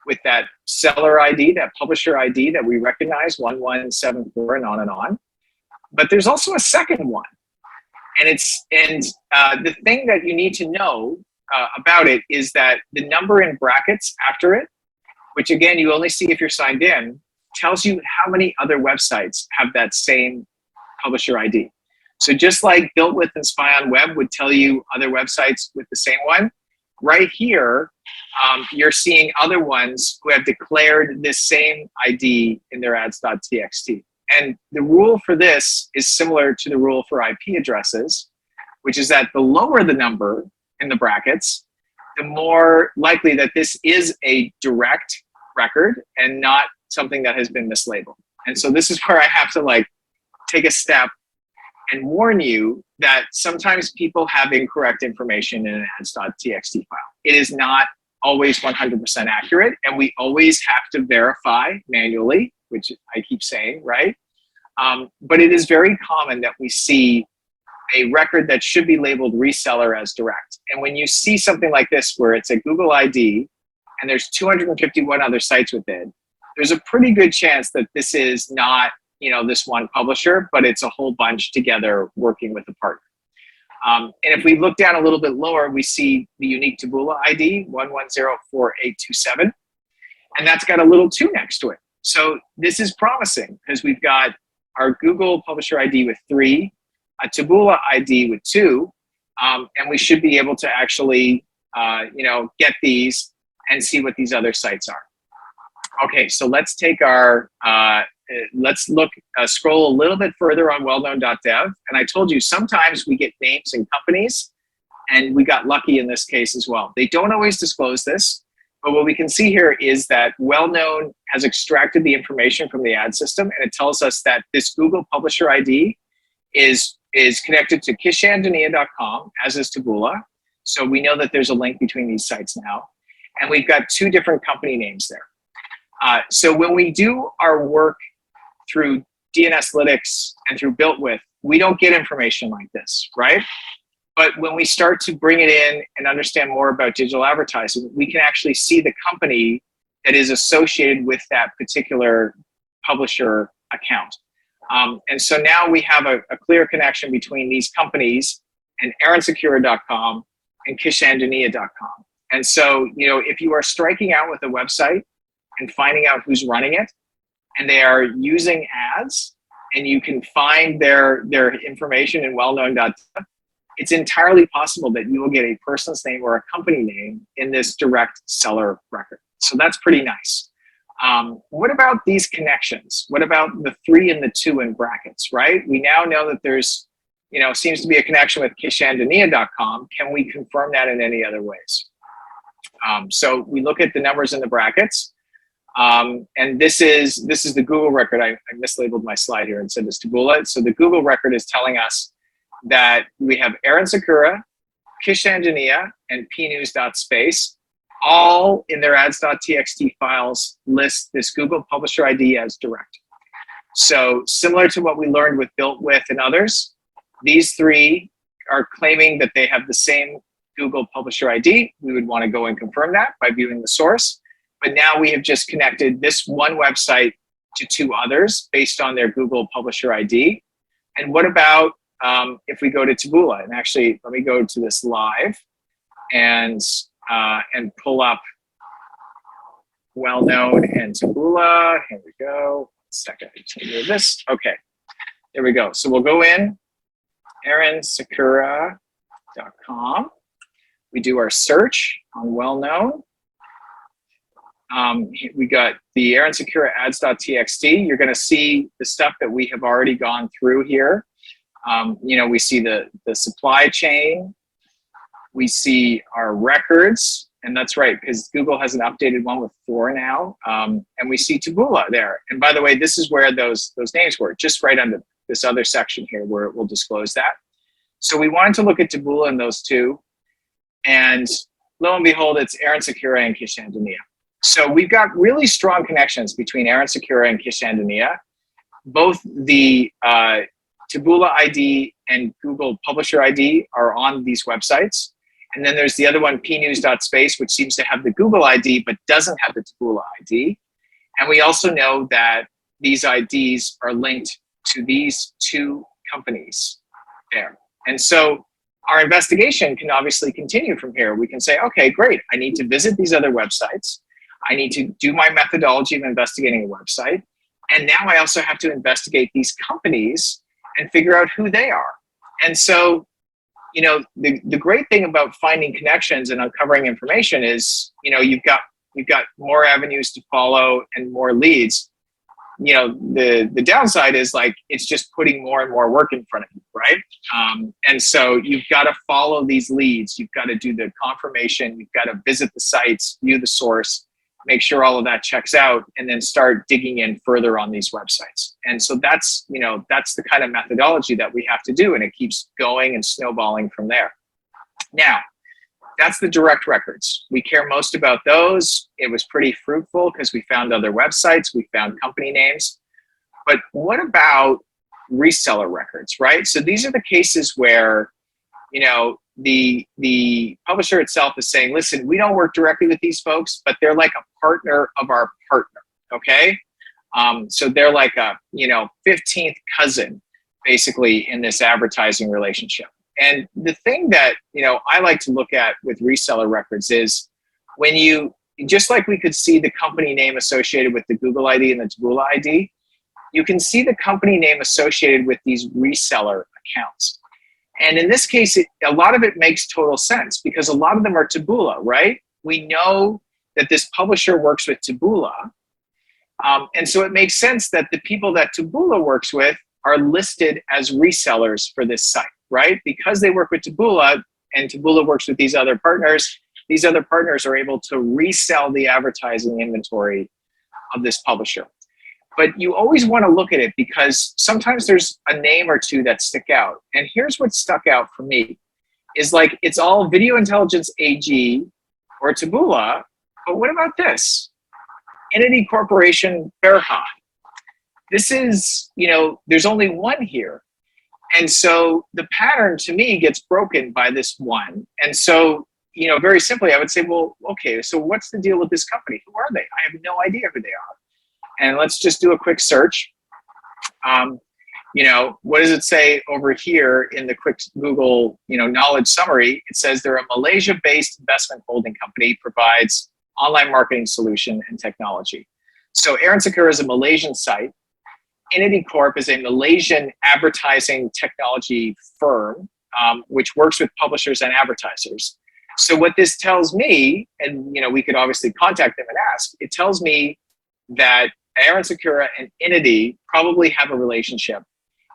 with that seller ID, that publisher ID that we recognize, 1174 and on. But there's also a second one. And the thing that you need to know about it is that the number in brackets after it, which again, you only see if you're signed in, tells you how many other websites have that same publisher ID. So just like Built With and Spy on Web would tell you other websites with the same one, right here, you're seeing other ones who have declared this same ID in their ads.txt. And the rule for this is similar to the rule for IP addresses, which is that the lower the number in the brackets, the more likely that this is a direct record and not something that has been mislabeled. And so this is where I have to like take a step and warn you that sometimes people have incorrect information in an ads.txt file. It is not always 100% accurate, and we always have to verify manually, which I keep saying, right? But it is very common that we see a record that should be labeled reseller as direct. And when you see something like this, where it's a Google ID and there's 251 other sites with it, there's a pretty good chance that this is not, you know, this one publisher, but it's a whole bunch together working with a partner. And if we look down a little bit lower, we see the unique Taboola ID, 1104827, and that's got a little 2 next to it. So this is promising because we've got our Google Publisher ID with 3, a Taboola ID with 2, and we should be able to actually, you know, get these and see what these other sites are. Okay, so let's take our, let's look, scroll a little bit further on wellknown.dev. And I told you, sometimes we get names and companies, and we got lucky in this case as well. They don't always disclose this, but what we can see here is that Wellknown has extracted the information from the ad system, and it tells us that this Google Publisher ID is connected to kishandania.com, as is Taboola. So we know that there's a link between these sites now. And we've got 2 different company names there. So when we do our work through DNSlytics and through BuiltWith, we don't get information like this, right? But when we start to bring it in and understand more about digital advertising, we can actually see the company that is associated with that particular publisher account. And so now we have a clear connection between these companies and AaronSecura.com and kishandania.com. And so, you know, if you are striking out with a website and finding out who's running it, and they are using ads, and you can find their information in wellknown.dev, it's entirely possible that you will get a person's name or a company name in this direct seller record. So that's pretty nice. What about these connections? What about the 3 and the 2 in brackets, right? We now know that there's, you know, seems to be a connection with kishandania.com. Can we confirm that in any other ways? So we look at the numbers in the brackets, and this is the Google record. I mislabeled my slide here and said it's Taboola. So the Google record is telling us that we have Aaron Secura, Kishandania, and pnews.space, all in their ads.txt files list this Google Publisher ID as direct. So similar to what we learned with BuiltWith and others, these 3 are claiming that they have the same Google Publisher ID. We would want to go and confirm that by viewing the source. But now we have just connected this one website to 2 others based on their Google Publisher ID. And what about if we go to Taboola? And actually, let me go to this live and pull up Wellknown and Taboola. Here we go. 1 second, I can move this. Okay, there we go. So we'll go in, AaronSecura.com. We do our search on Wellknown. We got the Aaron Secura ads.txt. You're going to see the stuff that we have already gone through here. You know, we see the supply chain. We see our records, and that's right, because Google has an updated one with 4 now. And we see Taboola there. And by the way, this is where those names were, just right under this other section here where it will disclose that. So we wanted to look at Taboola and those 2. And lo and behold, it's Aaron Secura and Kishandania. So we've got really strong connections between Aaron Secura and Kishandania. Both the Taboola ID and Google Publisher ID are on these websites. And then there's the other one, pnews.space, which seems to have the Google ID but doesn't have the Taboola ID. And we also know that these IDs are linked to these 2 companies there. And so our investigation can obviously continue from here. We can say, okay, great. I need to visit these other websites. I need to do my methodology of investigating a website. And now I also have to investigate these companies and figure out who they are. And so, the great thing about finding connections and uncovering information is, you've got more avenues to follow and more leads. The downside is like, it's just putting more and more work in front of you, right? And so you've got to follow these leads. You've got to do the confirmation. You've got to visit the sites, view the source, make sure all of that checks out, and then start digging in further on these websites. And so that's the kind of methodology that we have to do, and it keeps going and snowballing from there. Now, that's the direct records. We care most about those. It was pretty fruitful because we found other websites, we found company names. But what about reseller records, right? So these are the cases where, the publisher itself is saying, listen, we don't work directly with these folks, but they're like a partner of our partner, okay? So they're like a, 15th cousin, basically, in this advertising relationship. And the thing that, I like to look at with reseller records is when just like we could see the company name associated with the Google ID and the Taboola ID, you can see the company name associated with these reseller accounts. And in this case, a lot of it makes total sense because a lot of them are Taboola, right? We know that this publisher works with Taboola. And so it makes sense that the people that Taboola works with are listed as resellers for this site, right? Because they work with Taboola and Taboola works with these other partners are able to resell the advertising inventory of this publisher. But you always want to look at it because sometimes there's a name or two that stick out. And here's what stuck out for me is like, it's all Video Intelligence AG or Taboola, but what about this? Entity Corporation Berhad. This is, there's only one here. And so the pattern to me gets broken by this one. And so, very simply, I would say, well, okay, so what's the deal with this company? Who are they? I have no idea who they are. And let's just do a quick search. What does it say over here in the quick Google, knowledge summary? It says they're a Malaysia-based investment holding company, provides online marketing solution and technology. So Aaron Sakura is a Malaysian site. Entity Corp is a Malaysian advertising technology firm, which works with publishers and advertisers. So what this tells me, and we could obviously contact them and ask, it tells me that Aaron Sakura and Entity probably have a relationship,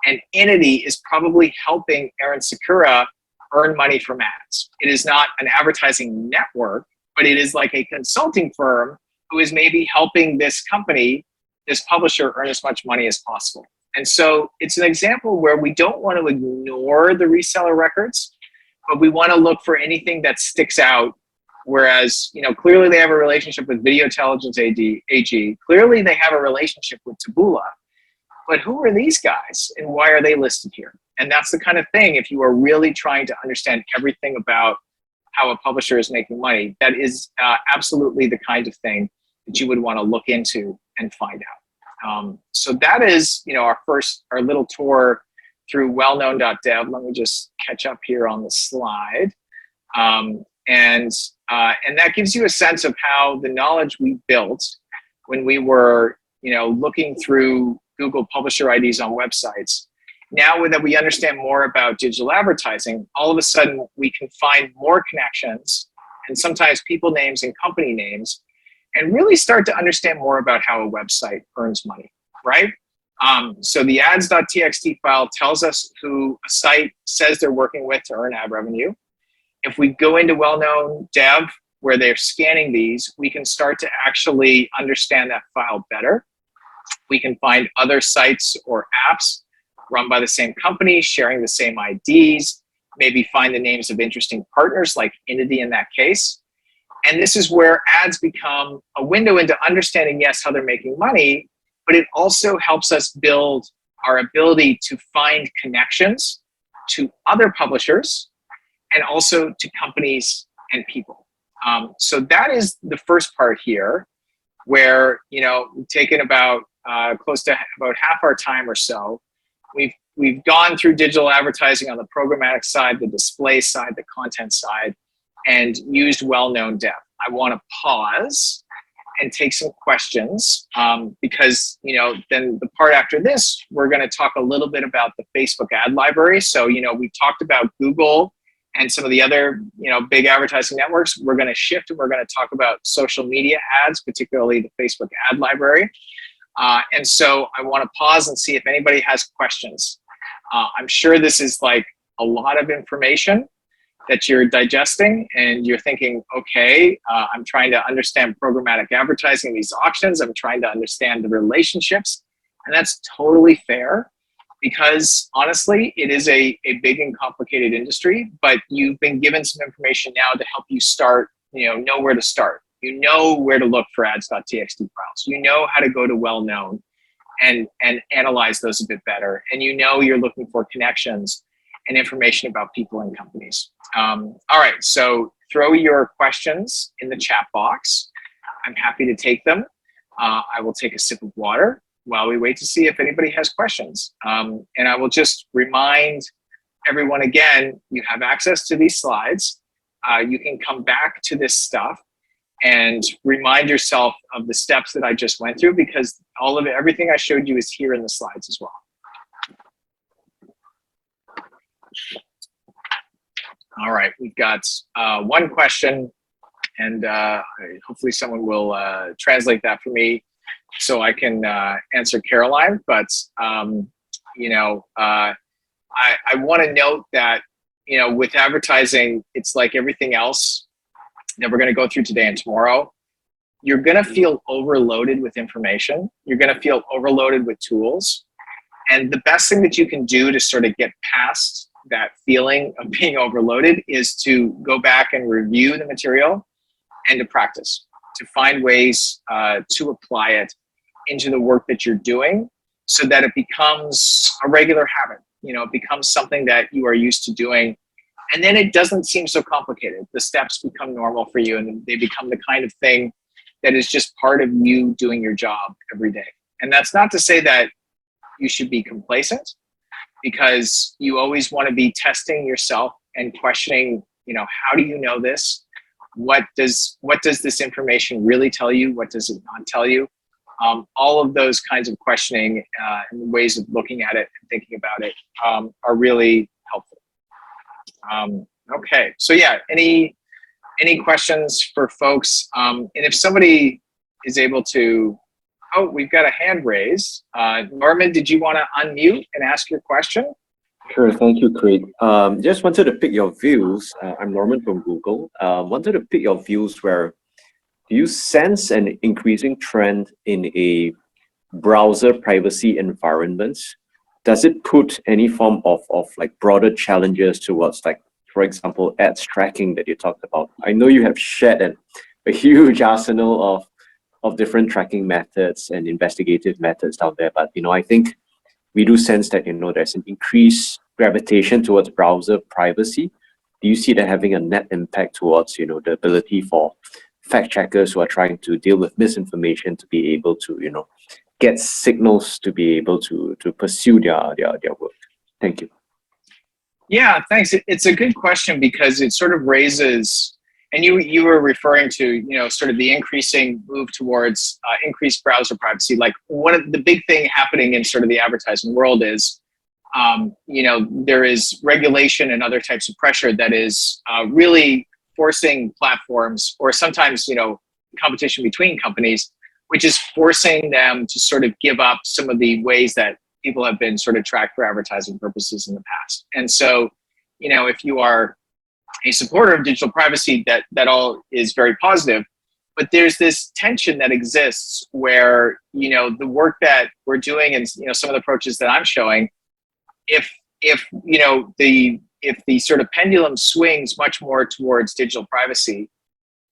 and Entity is probably helping Aaron Sakura earn money from ads. It is not an advertising network, but it is like a consulting firm who is maybe helping this company, this publisher, earn as much money as possible. And so it's an example where we don't want to ignore the reseller records, but we want to look for anything that sticks out. Whereas, clearly they have a relationship with Video Intelligence AG. Clearly they have a relationship with Taboola. But who are these guys and why are they listed here? And that's the kind of thing, if you are really trying to understand everything about how a publisher is making money, that is absolutely the kind of thing that you would want to look into and find out. So that is, our little tour through wellknown.dev. Let me just catch up here on the slide. And that gives you a sense of how the knowledge we built when we were, looking through Google publisher IDs on websites. Now that we understand more about digital advertising, all of a sudden we can find more connections and sometimes people names and company names and really start to understand more about how a website earns money, right? So the ads.txt file tells us who a site says they're working with to earn ad revenue. If we go into well-known dev where they're scanning these, we can start to actually understand that file better. We can find other sites or apps run by the same company, sharing the same IDs, maybe find the names of interesting partners like Entity in that case. And this is where ads become a window into understanding, yes, how they're making money, but it also helps us build our ability to find connections to other publishers and also to companies and people. So that is the first part here, where we've taken about close to about half our time or so. We've gone through digital advertising on the programmatic side, the display side, the content side, and used well-known dev. I want to pause and take some questions because then the part after this, we're going to talk a little bit about the Facebook ad library. So we've talked about Google and some of the other, big advertising networks, we're going to shift and we're going to talk about social media ads, particularly the Facebook ad library. And so I want to pause and see if anybody has questions. I'm sure this is like a lot of information that you're digesting and you're thinking, okay, I'm trying to understand programmatic advertising, these auctions. I'm trying to understand the relationships. And that's totally fair. Because honestly, it is a big and complicated industry, but you've been given some information now to help you start, know where to start. You know where to look for ads.txt files. You know how to go to well-known and analyze those a bit better. And you're looking for connections and information about people and companies. All right, so throw your questions in the chat box. I'm happy to take them. I will take a sip of water while we wait to see if anybody has questions. And I will just remind everyone again, you have access to these slides. You can come back to this stuff and remind yourself of the steps that I just went through, because everything I showed you is here in the slides as well. All right, we've got one question, and hopefully someone will translate that for me so I can answer Caroline. But I want to note that with advertising, it's like everything else that we're going to go through today and tomorrow. You're going to feel overloaded with information. You're going to feel overloaded with tools. And the best thing that you can do to sort of get past that feeling of being overloaded is to go back and review the material and to practice, to find ways to apply it into the work that you're doing so that it becomes a regular habit. It becomes something that you are used to doing. And then it doesn't seem so complicated. The steps become normal for you and they become the kind of thing that is just part of you doing your job every day. And that's not to say that you should be complacent, because you always want to be testing yourself and questioning, how do you know this? What does this information really tell you? What does it not tell you? All of those kinds of questioning and ways of looking at it and thinking about it are really helpful. Okay, so yeah, any questions for folks? And if somebody is able to, oh, we've got a hand raised. Norman, did you want to unmute and ask your question? Sure, thank you, Craig. Just wanted to pick your views. I'm Norman from Google. Wanted to pick your views where do you sense an increasing trend in a browser privacy environments? Does it put any form of like broader challenges towards, like, for example, ads tracking that you talked about? I know you have shared a huge arsenal of different tracking methods and investigative methods out there, but I think we do sense that there's an increased gravitation towards browser privacy. Do you see that having a net impact towards the ability for fact checkers who are trying to deal with misinformation to be able to get signals to be able to pursue their work? Thank you. Yeah, thanks. It's a good question because it sort of raises, and you were referring to, sort of the increasing move towards increased browser privacy. Like, one of the big thing happening in sort of the advertising world is, there is regulation and other types of pressure that is really forcing platforms, or sometimes, competition between companies, which is forcing them to sort of give up some of the ways that people have been sort of tracked for advertising purposes in the past. And so, if you are a supporter of digital privacy, that all is very positive. But there's this tension that exists where, the work that we're doing and, some of the approaches that I'm showing, if the sort of pendulum swings much more towards digital privacy,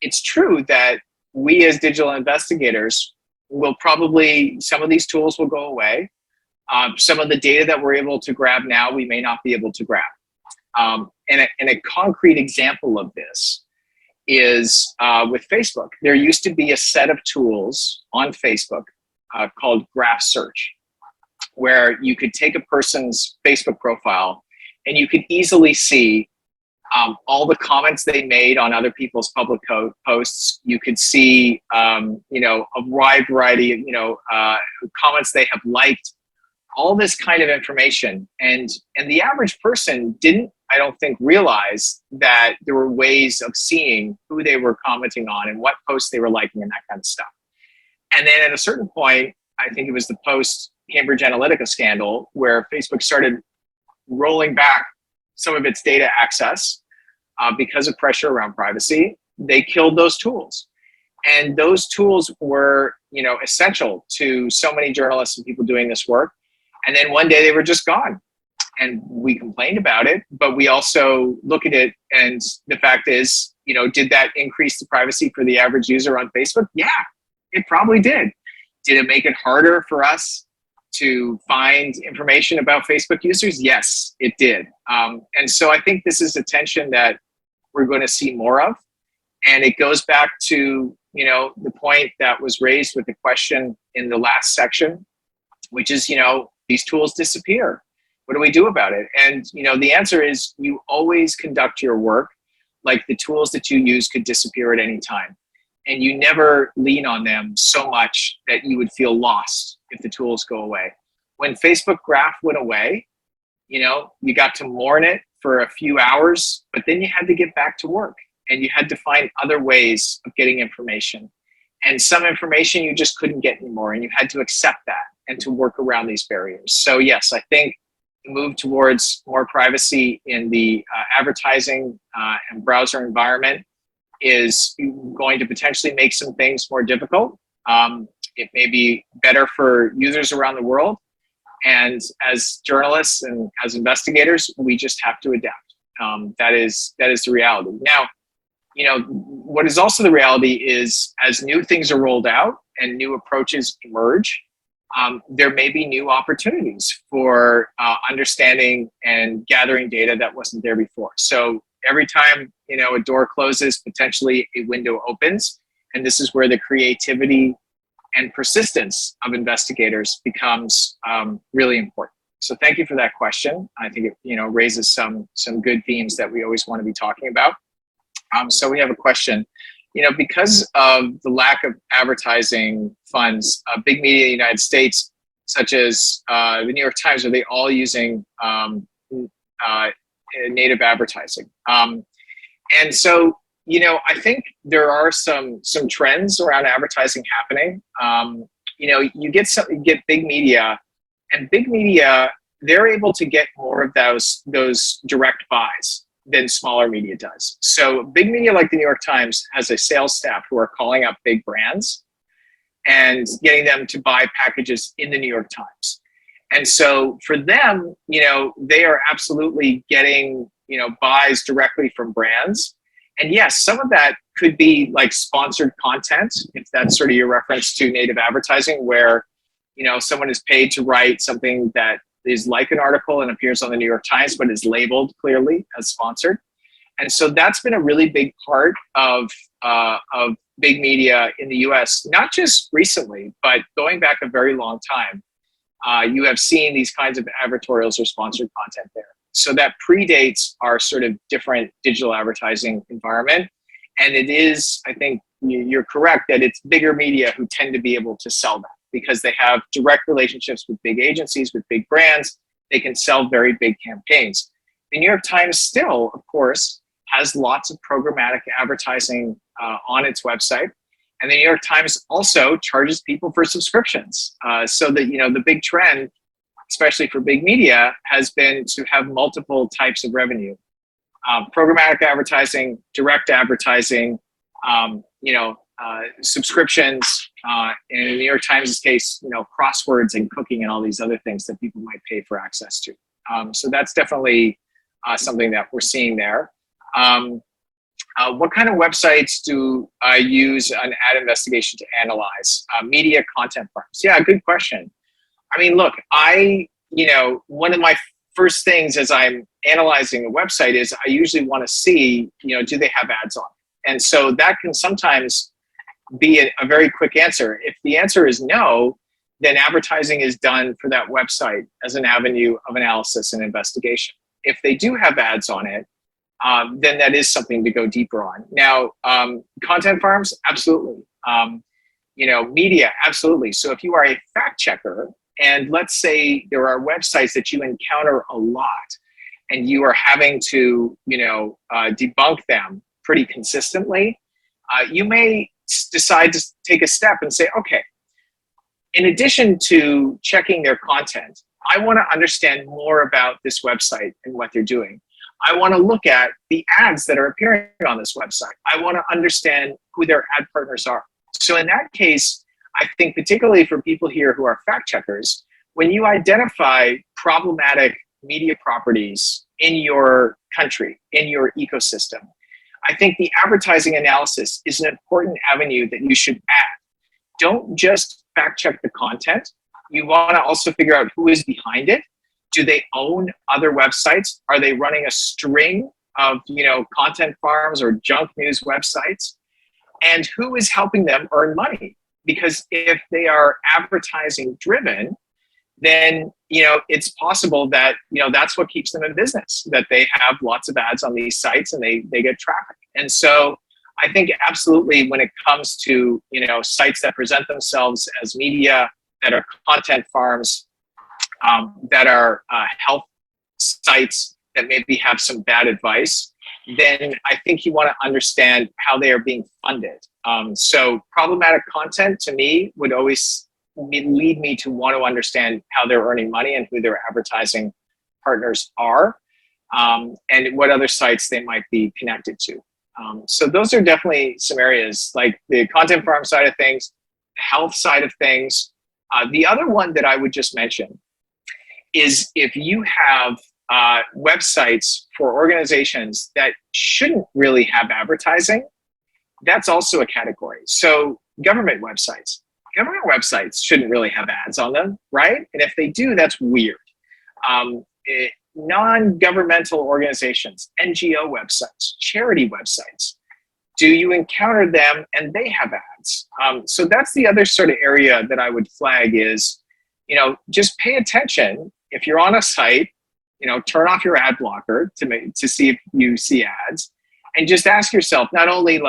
it's true that we as digital investigators will probably, some of these tools will go away. Some of the data that we're able to grab now, we may not be able to grab. And a concrete example of this is with Facebook. There used to be a set of tools on Facebook called Graph Search, where you could take a person's Facebook profile and you could easily see all the comments they made on other people's public posts. You could see, a wide variety of, comments they have liked, all this kind of information. And the average person didn't I don't think, realized that there were ways of seeing who they were commenting on and what posts they were liking and that kind of stuff. And then at a certain point, I think it was the post-Cambridge Analytica scandal, where Facebook started rolling back some of its data access because of pressure around privacy. They killed those tools. And those tools were, essential to so many journalists and people doing this work. And then one day they were just gone. And we complained about it, but we also look at it, and the fact is, did that increase the privacy for the average user on Facebook? Yeah, it probably did. Did it make it harder for us to find information about Facebook users? Yes, it did. And so I think this is a tension that we're going to see more of. And it goes back to, the point that was raised with the question in the last section, which is, these tools disappear. What do we do about it? And, the answer is you always conduct your work like the tools that you use could disappear at any time. And you never lean on them so much that you would feel lost if the tools go away. When Facebook Graph went away, you got to mourn it for a few hours, but then you had to get back to work and you had to find other ways of getting information. And some information you just couldn't get anymore, and you had to accept that and to work around these barriers. So yes, I think the move towards more privacy in the advertising and browser environment is going to potentially make some things more difficult. It may be better for users around the world. And as journalists and as investigators, we just have to adapt. That is the reality. Now, what is also the reality is, as new things are rolled out and new approaches emerge, there may be new opportunities for understanding and gathering data that wasn't there before. So every time, a door closes, potentially a window opens. And this is where the creativity and persistence of investigators becomes really important. So thank you for that question. I think it raises some good themes that we always want to be talking about. So we have a question. Because of the lack of advertising funds, big media in the United States, such as the New York Times, are they all using native advertising? And so, I think there are some trends around advertising happening. You get big media, and big media, they're able to get more of those direct buys than smaller media does. So big media like the New York Times has a sales staff who are calling up big brands and getting them to buy packages in the New York Times. And so for them, they are absolutely getting, buys directly from brands. And yes, some of that could be like sponsored content, if that's sort of your reference to native advertising, where, someone is paid to write something that is like an article and appears on the New York Times, but is labeled clearly as sponsored. And so that's been a really big part of big media in the US, not just recently, but going back a very long time. You have seen these kinds of advertorials or sponsored content there. So that predates our sort of different digital advertising environment. And it is, I think you're correct, that it's bigger media who tend to be able to sell that, because they have direct relationships with big agencies, with big brands. They can sell very big campaigns. The New York Times still, of course, has lots of programmatic advertising on its website. And the New York Times also charges people for subscriptions. So that, the big trend, especially for big media, has been to have multiple types of revenue. Programmatic advertising, direct advertising, subscriptions, in the New York Times' case, crosswords and cooking and all these other things that people might pay for access to. So that's definitely something that we're seeing there. What kind of websites do I use an ad investigation to analyze? Media content firms. Yeah, good question. I mean, look, one of my first things as I'm analyzing a website is I usually want to see, do they have ads on? And so that can sometimes be a very quick answer. If the answer is no, then advertising is done for that website as an avenue of analysis and investigation. If they do have ads on it, then that is something to go deeper on. Now, content farms, absolutely. Media, absolutely. So if you are a fact checker, and let's say there are websites that you encounter a lot, and you are having to, debunk them pretty consistently, you may decide to take a step and say, okay, in addition to checking their content, I want to understand more about this website and what they're doing. I want to look at the ads that are appearing on this website. I want to understand who their ad partners are. So in that case, I think particularly for people here who are fact checkers, when you identify problematic media properties in your country, in your ecosystem, I think the advertising analysis is an important avenue that you should add. Don't just fact check the content. You want to also figure out who is behind it. Do they own other websites? Are they running a string of, content farms or junk news websites? And who is helping them earn money? Because if they are advertising driven, then, it's possible that, that's what keeps them in business, that they have lots of ads on these sites and they get traffic. And so I think absolutely when it comes to, sites that present themselves as media, that are content farms, that are health sites that maybe have some bad advice, then I think you want to understand how they are being funded. So problematic content to me would always lead me to want to understand how they're earning money and who their advertising partners are, and what other sites they might be connected to. So those are definitely some areas, like the content farm side of things, the health side of things. The other one that I would just mention is if you have websites for organizations that shouldn't really have advertising, that's also a category. So government websites shouldn't really have ads on them, right? And if they do, that's weird. Non-governmental organizations, NGO websites, charity websites, do you encounter them and they have ads? So that's the other sort of area that I would flag is, just pay attention. If you're on a site, turn off your ad blocker to see if you see ads, and just ask yourself, not only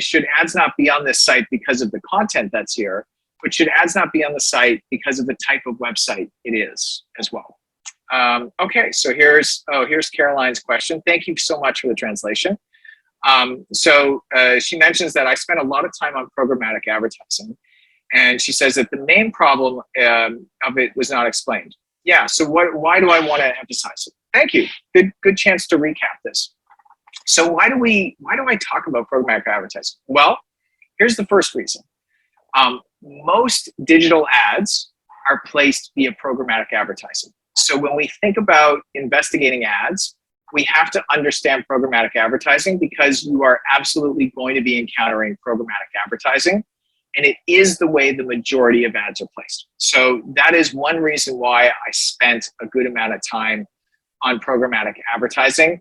should ads not be on this site because of the content that's here, but should ads not be on the site because of the type of website it is as well. Okay, so here's Caroline's question. Thank you so much for the translation. So she mentions that I spent a lot of time on programmatic advertising, and she says that the main problem of it was not explained. Yeah, so why do I want to emphasize it? Thank you. Good chance to recap this. So why do I talk about programmatic advertising? Well, here's the first reason. Most digital ads are placed via programmatic advertising. So when we think about investigating ads, we have to understand programmatic advertising because you are absolutely going to be encountering programmatic advertising, and it is the way the majority of ads are placed. So that is one reason why I spent a good amount of time on programmatic advertising.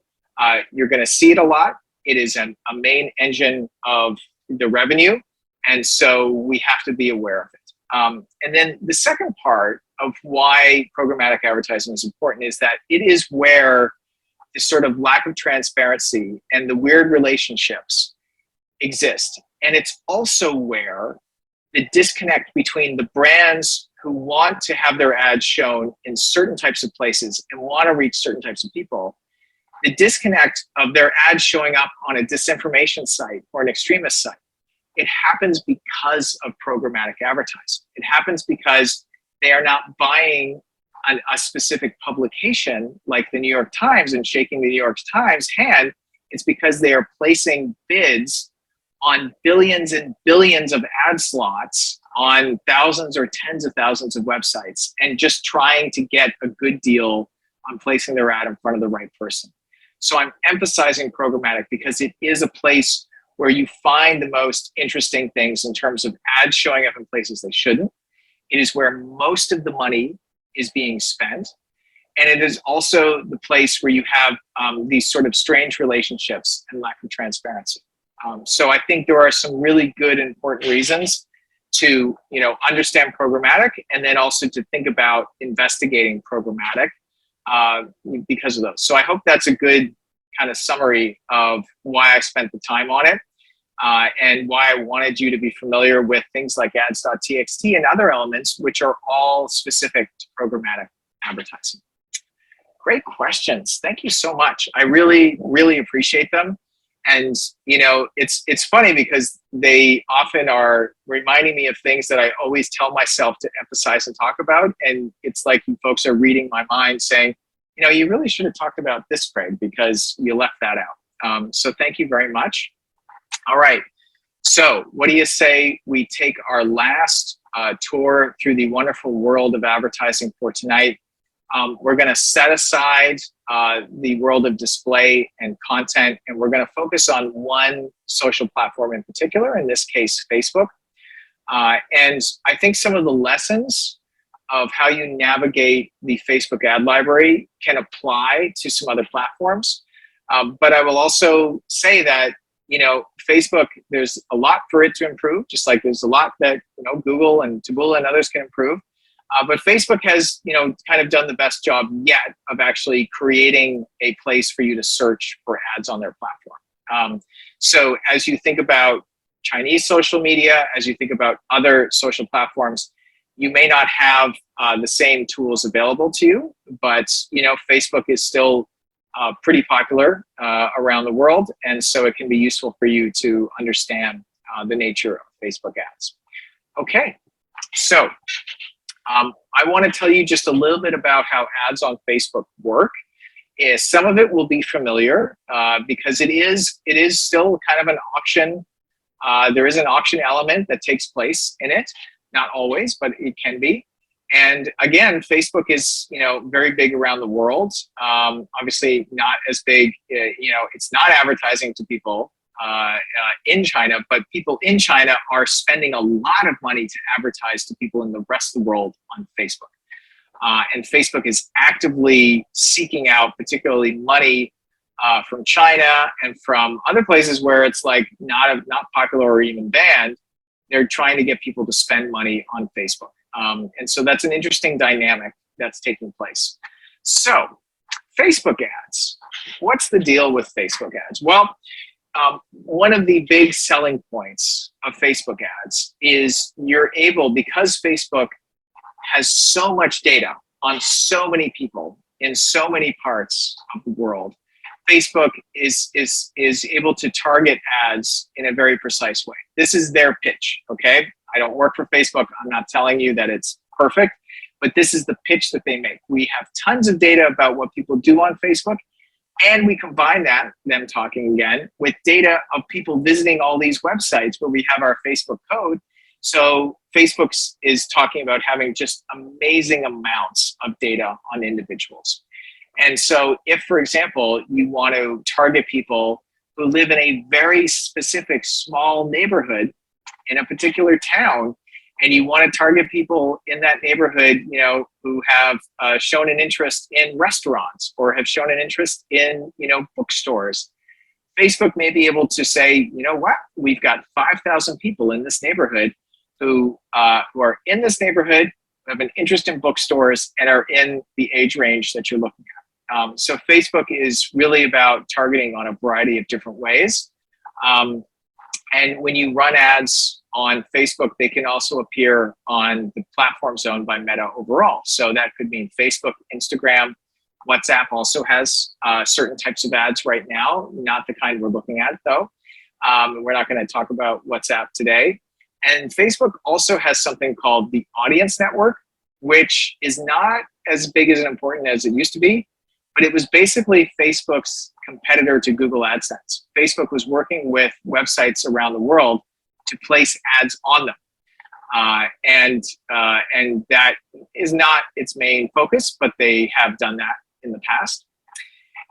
You're going to see it a lot. It is a main engine of the revenue, and so we have to be aware of it. And then the second part of why programmatic advertising is important is that it is where the sort of lack of transparency and the weird relationships exist. And it's also where the disconnect between the brands who want to have their ads shown in certain types of places and want to reach certain types of people, the disconnect of their ads showing up on a disinformation site or an extremist site, it happens because of programmatic advertising. It happens because they are not buying a specific publication like the New York Times and shaking the New York Times hand. It's because they are placing bids on billions and billions of ad slots on thousands or tens of thousands of websites and just trying to get a good deal on placing their ad in front of the right person. So I'm emphasizing programmatic because it is a place where you find the most interesting things in terms of ads showing up in places they shouldn't. It is where most of the money is being spent. And it is also the place where you have these sort of strange relationships and lack of transparency. So I think there are some really good, important reasons to understand programmatic, and then also to think about investigating programmatic because of those. So I hope that's a good kind of summary of why I spent the time on it, and why I wanted you to be familiar with things like ads.txt and other elements, which are all specific to programmatic advertising. Great questions. Thank you so much. I really, really appreciate them. And, you know, it's funny because they often are reminding me of things that I always tell myself to emphasize and talk about. And it's like you folks are reading my mind saying, you know, you really should have talked about this, Craig, because you left that out. So thank you very much. All right. So what do you say we take our last tour through the wonderful world of advertising for tonight? We're going to set aside the world of display and content, and we're going to focus on one social platform in particular, in this case, Facebook. And I think some of the lessons of how you navigate the Facebook ad library can apply to some other platforms. But I will also say that, you know, Facebook, there's a lot for it to improve, just like there's a lot that, you know, Google and Taboola and others can improve. But Facebook has, you know, kind of done the best job yet of actually creating a place for you to search for ads on their platform. So as you think about Chinese social media, as you think about other social platforms, you may not have the same tools available to you, but, you know, Facebook is still pretty popular around the world. And so it can be useful for you to understand the nature of Facebook ads. Okay, so I want to tell you just a little bit about how ads on Facebook work. Some of it will be familiar because it is still kind of an auction. There is an auction element that takes place in it. Not always, but it can be. And again, Facebook is, you know, very big around the world. Obviously not as big, you know, it's not advertising to people in China, but people in China are spending a lot of money to advertise to people in the rest of the world on Facebook. And Facebook is actively seeking out particularly money from China and from other places where it's like not popular or even banned. They're trying to get people to spend money on Facebook. And so that's an interesting dynamic that's taking place. So Facebook ads, what's the deal with Facebook ads? Well, one of the big selling points of Facebook ads is you're able, because Facebook has so much data on so many people in so many parts of the world, Facebook is able to target ads in a very precise way. This is their pitch, okay? I don't work for Facebook. I'm not telling you that it's perfect, but this is the pitch that they make. We have tons of data about what people do on Facebook, and we combine that, them talking again, with data of people visiting all these websites where we have our Facebook code. So Facebook is talking about having just amazing amounts of data on individuals. And so if, for example, you want to target people who live in a very specific small neighborhood in a particular town, and you want to target people in that neighborhood, you know, who have shown an interest in restaurants or have shown an interest in, you know, bookstores, Facebook may be able to say, you know what, we've got 5,000 people in this neighborhood who are in this neighborhood, who have an interest in bookstores and are in the age range that you're looking at. So Facebook is really about targeting on a variety of different ways. And when you run ads on Facebook, they can also appear on the platforms owned by Meta overall. So that could mean Facebook, Instagram, WhatsApp also has certain types of ads right now, not the kind we're looking at though. We're not going to talk about WhatsApp today. And Facebook also has something called the Audience Network, which is not as big as important as it used to be, but it was basically Facebook's competitor to Google AdSense. Facebook was working with websites around the world to place ads on them. And that is not its main focus, but they have done that in the past.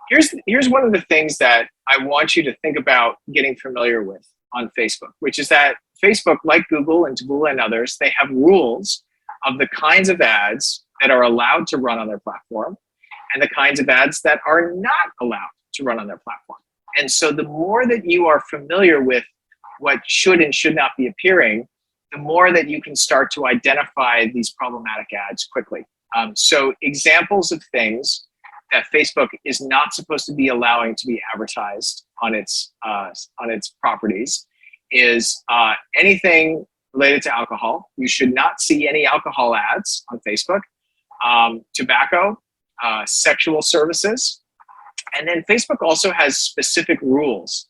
Here's one of the things that I want you to think about getting familiar with on Facebook, which is that Facebook, like Google and Taboola and others, they have rules of the kinds of ads that are allowed to run on their platform and the kinds of ads that are not allowed to run on their platform. And so the more that you are familiar with what should and should not be appearing, the more that you can start to identify these problematic ads quickly. So examples of things that Facebook is not supposed to be allowing to be advertised on its properties is anything related to alcohol. You should not see any alcohol ads on Facebook. Tobacco, sexual services. And then Facebook also has specific rules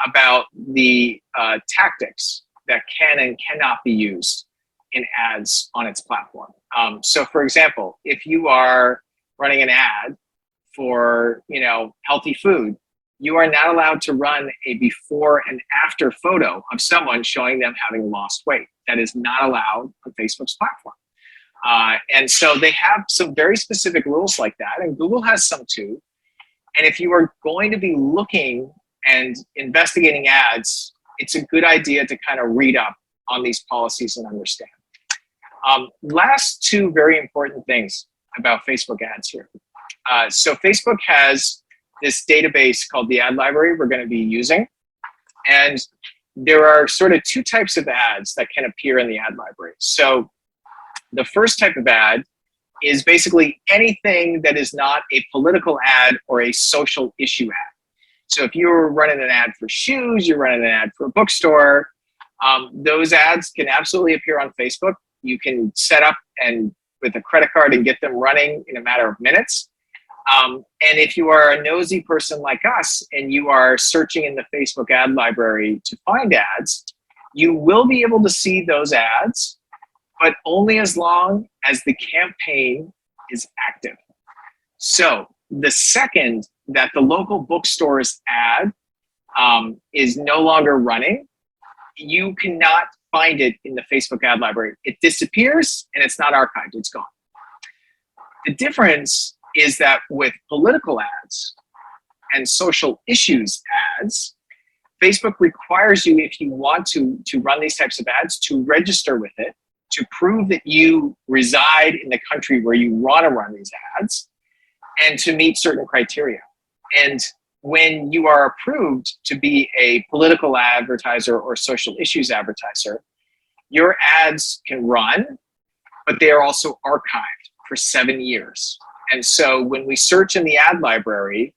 about the tactics that can and cannot be used in ads on its platform. So for example, if you are running an ad for, healthy food, you are not allowed to run a before and after photo of someone showing them having lost weight. That is not allowed on Facebook's platform. And so they have some very specific rules like that, and Google has some too. And if you are going to be looking and investigating ads, it's a good idea to kind of read up on these policies and understand. Last two very important things about Facebook ads here. So Facebook has this database called the ad library we're going to be using. And there are sort of two types of ads that can appear in the ad library. So the first type of ad is basically anything that is not a political ad or a social issue ad. So if you're running an ad for shoes, you're running an ad for a bookstore, those ads can absolutely appear on Facebook. You can set up and with a credit card and get them running in a matter of minutes. And if you are a nosy person like us and you are searching in the Facebook ad library to find ads, you will be able to see those ads, but only as long as the campaign is active. So the second that the local bookstore's ad is no longer running, you cannot find it in the Facebook ad library. It disappears and it's not archived, it's gone. The difference is that with political ads and social issues ads, Facebook requires you, if you want to run these types of ads, to register with it, to prove that you reside in the country where you want to run these ads, and to meet certain criteria. And when you are approved to be a political advertiser or social issues advertiser, your ads can run, but they are also archived for 7 years. And so when we search in the ad library,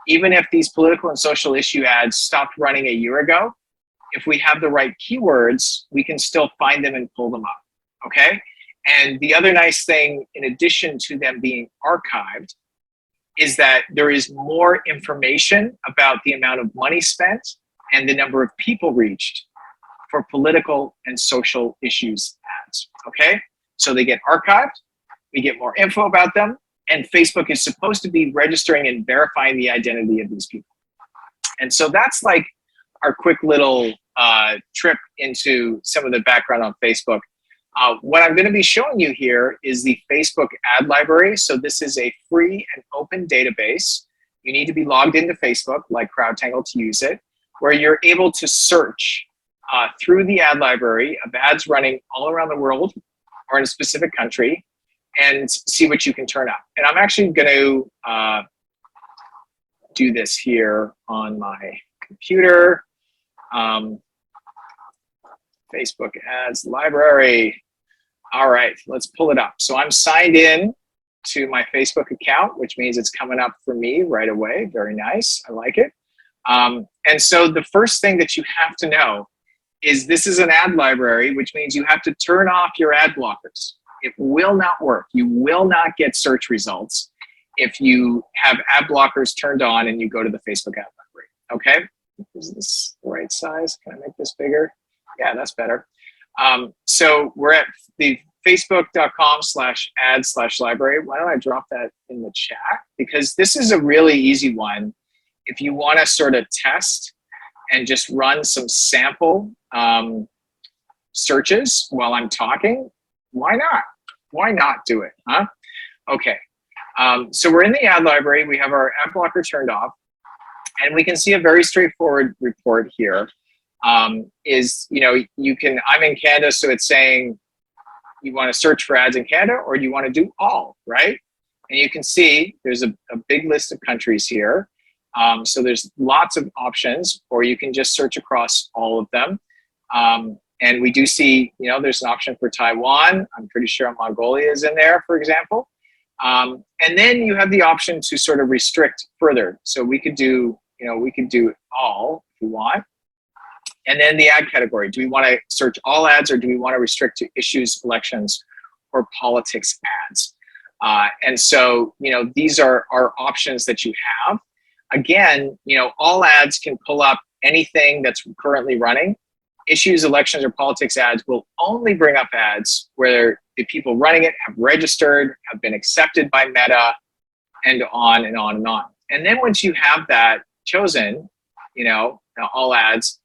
even if these political and social issue ads stopped running a year ago, if we have the right keywords, we can still find them and pull them up, okay? And the other nice thing, in addition to them being archived, is that there is more information about the amount of money spent and the number of people reached for political and social issues ads, okay? So they get archived, we get more info about them, and Facebook is supposed to be registering and verifying the identity of these people. And so that's like our quick little trip into some of the background on Facebook. What I'm going to be showing you here is the Facebook ad library. So this is a free and open database. You need to be logged into Facebook like CrowdTangle to use it, where you're able to search through the ad library of ads running all around the world or in a specific country and see what you can turn up. And I'm actually going to do this here on my computer. Facebook ads library. All right, let's pull it up. So I'm signed in to my Facebook account, which means it's coming up for me right away. Very nice, I like it. And so the first thing that you have to know is this is an ad library, which means you have to turn off your ad blockers. It will not work. You will not get search results if you have ad blockers turned on and you go to the Facebook ad library, okay? Is this the right size? Can I make this bigger? Yeah, that's better. So we're at the facebook.com/ad/library. Why don't I drop that in the chat? Because this is a really easy one. If you want to sort of test and just run some sample searches while I'm talking, why not? Why not do it, huh? Okay, so we're in the ad library. We have our ad blocker turned off, and we can see a very straightforward report here. I'm in Canada, so it's saying you want to search for ads in Canada, or do you want to do all, right? And you can see there's a big list of countries here. So there's lots of options, or you can just search across all of them. And we do see, there's an option for Taiwan. I'm pretty sure Mongolia is in there, for example. And then you have the option to sort of restrict further. So we could do, all if we want. And then the ad category. Do we want to search all ads, or do we want to restrict to issues, elections, or politics ads? And so, these are options that you have. Again, all ads can pull up anything that's currently running. Issues, elections, or politics ads will only bring up ads where the people running it have registered, have been accepted by Meta, and on and on and on. And then once you have that chosen, all ads,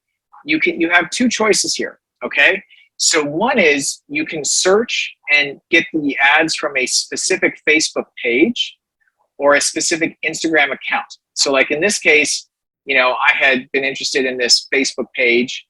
you have two choices here, okay? So one is you can search and get the ads from a specific Facebook page or a specific Instagram account. So like in this case, I had been interested in this Facebook page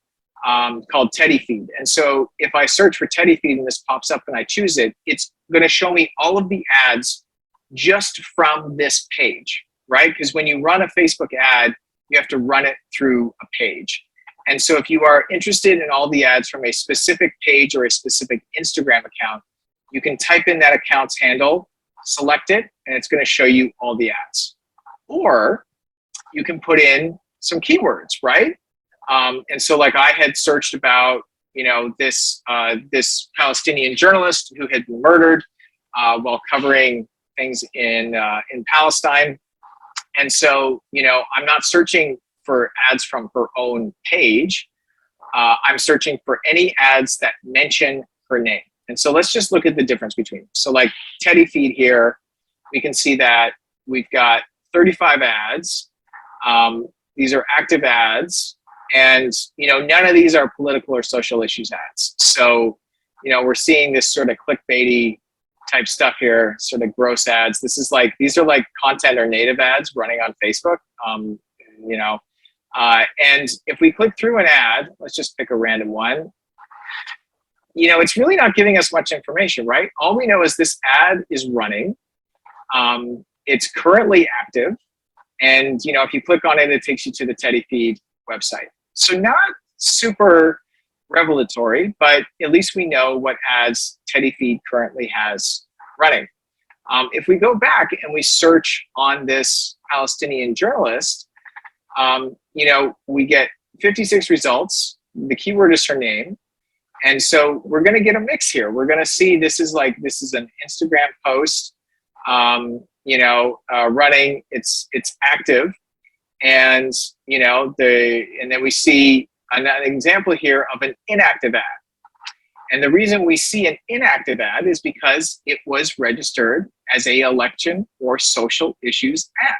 called Teddy Feed. And so if I search for Teddy Feed and this pops up and I choose it, it's going to show me all of the ads just from this page, right? Because when you run a Facebook ad, you have to run it through a page. And so if you are interested in all the ads from a specific page or a specific Instagram account, you can type in that account's handle, select it, and it's going to show you all the ads. Or you can put in some keywords, right? And so like I had searched about, this Palestinian journalist who had been murdered while covering things in Palestine. And so, I'm not searching for ads from her own page. I'm searching for any ads that mention her name. And so let's just look at the difference between them. So like Teddy Feed here, we can see that we've got 35 ads. These are active ads. And, none of these are political or social issues ads. So, we're seeing this sort of clickbaity type stuff here, sort of gross ads. These are like content or native ads running on Facebook, and if we click through an ad, let's just pick a random one. It's really not giving us much information, right? All we know is this ad is running. It's currently active. And, if you click on it, it takes you to the Teddy Feed website. So not super revelatory, but at least we know what ads Teddy Feed currently has running. If we go back and we search on this Palestinian journalist, we get 56 results. The keyword is her name. And so we're going to get a mix here. We're going to see this is an Instagram post, running. It's active. And, and then we see an example here of an inactive ad. And the reason we see an inactive ad is because it was registered as a election or social issues ad.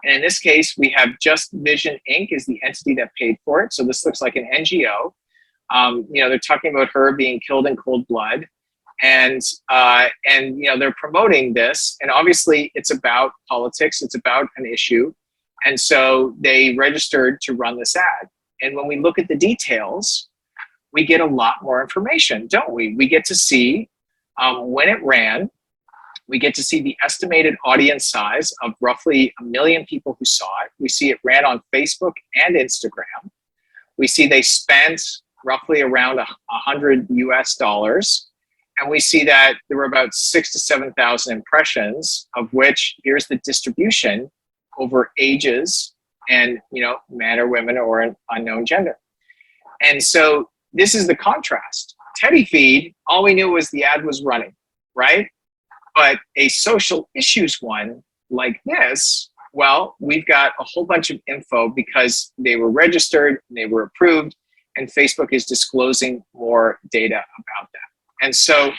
And in this case, we have Just Vision Inc. is the entity that paid for it. So this looks like an NGO. They're talking about her being killed in cold blood. And they're promoting this. And obviously it's about politics. It's about an issue. And so they registered to run this ad. And when we look at the details, we get a lot more information, don't we? We get to see when it ran. We get to see the estimated audience size of roughly 1 million people who saw it. We see it ran on Facebook and Instagram. We see they spent roughly around $100 US. And we see that there were about 6,000 to 7,000 impressions, of which here's the distribution over ages and, men or women or an unknown gender. And so this is the contrast. Teddy Feed, all we knew was the ad was running, right? But a social issues one like this, well, we've got a whole bunch of info because they were registered, they were approved, and Facebook is disclosing more data about that. And so,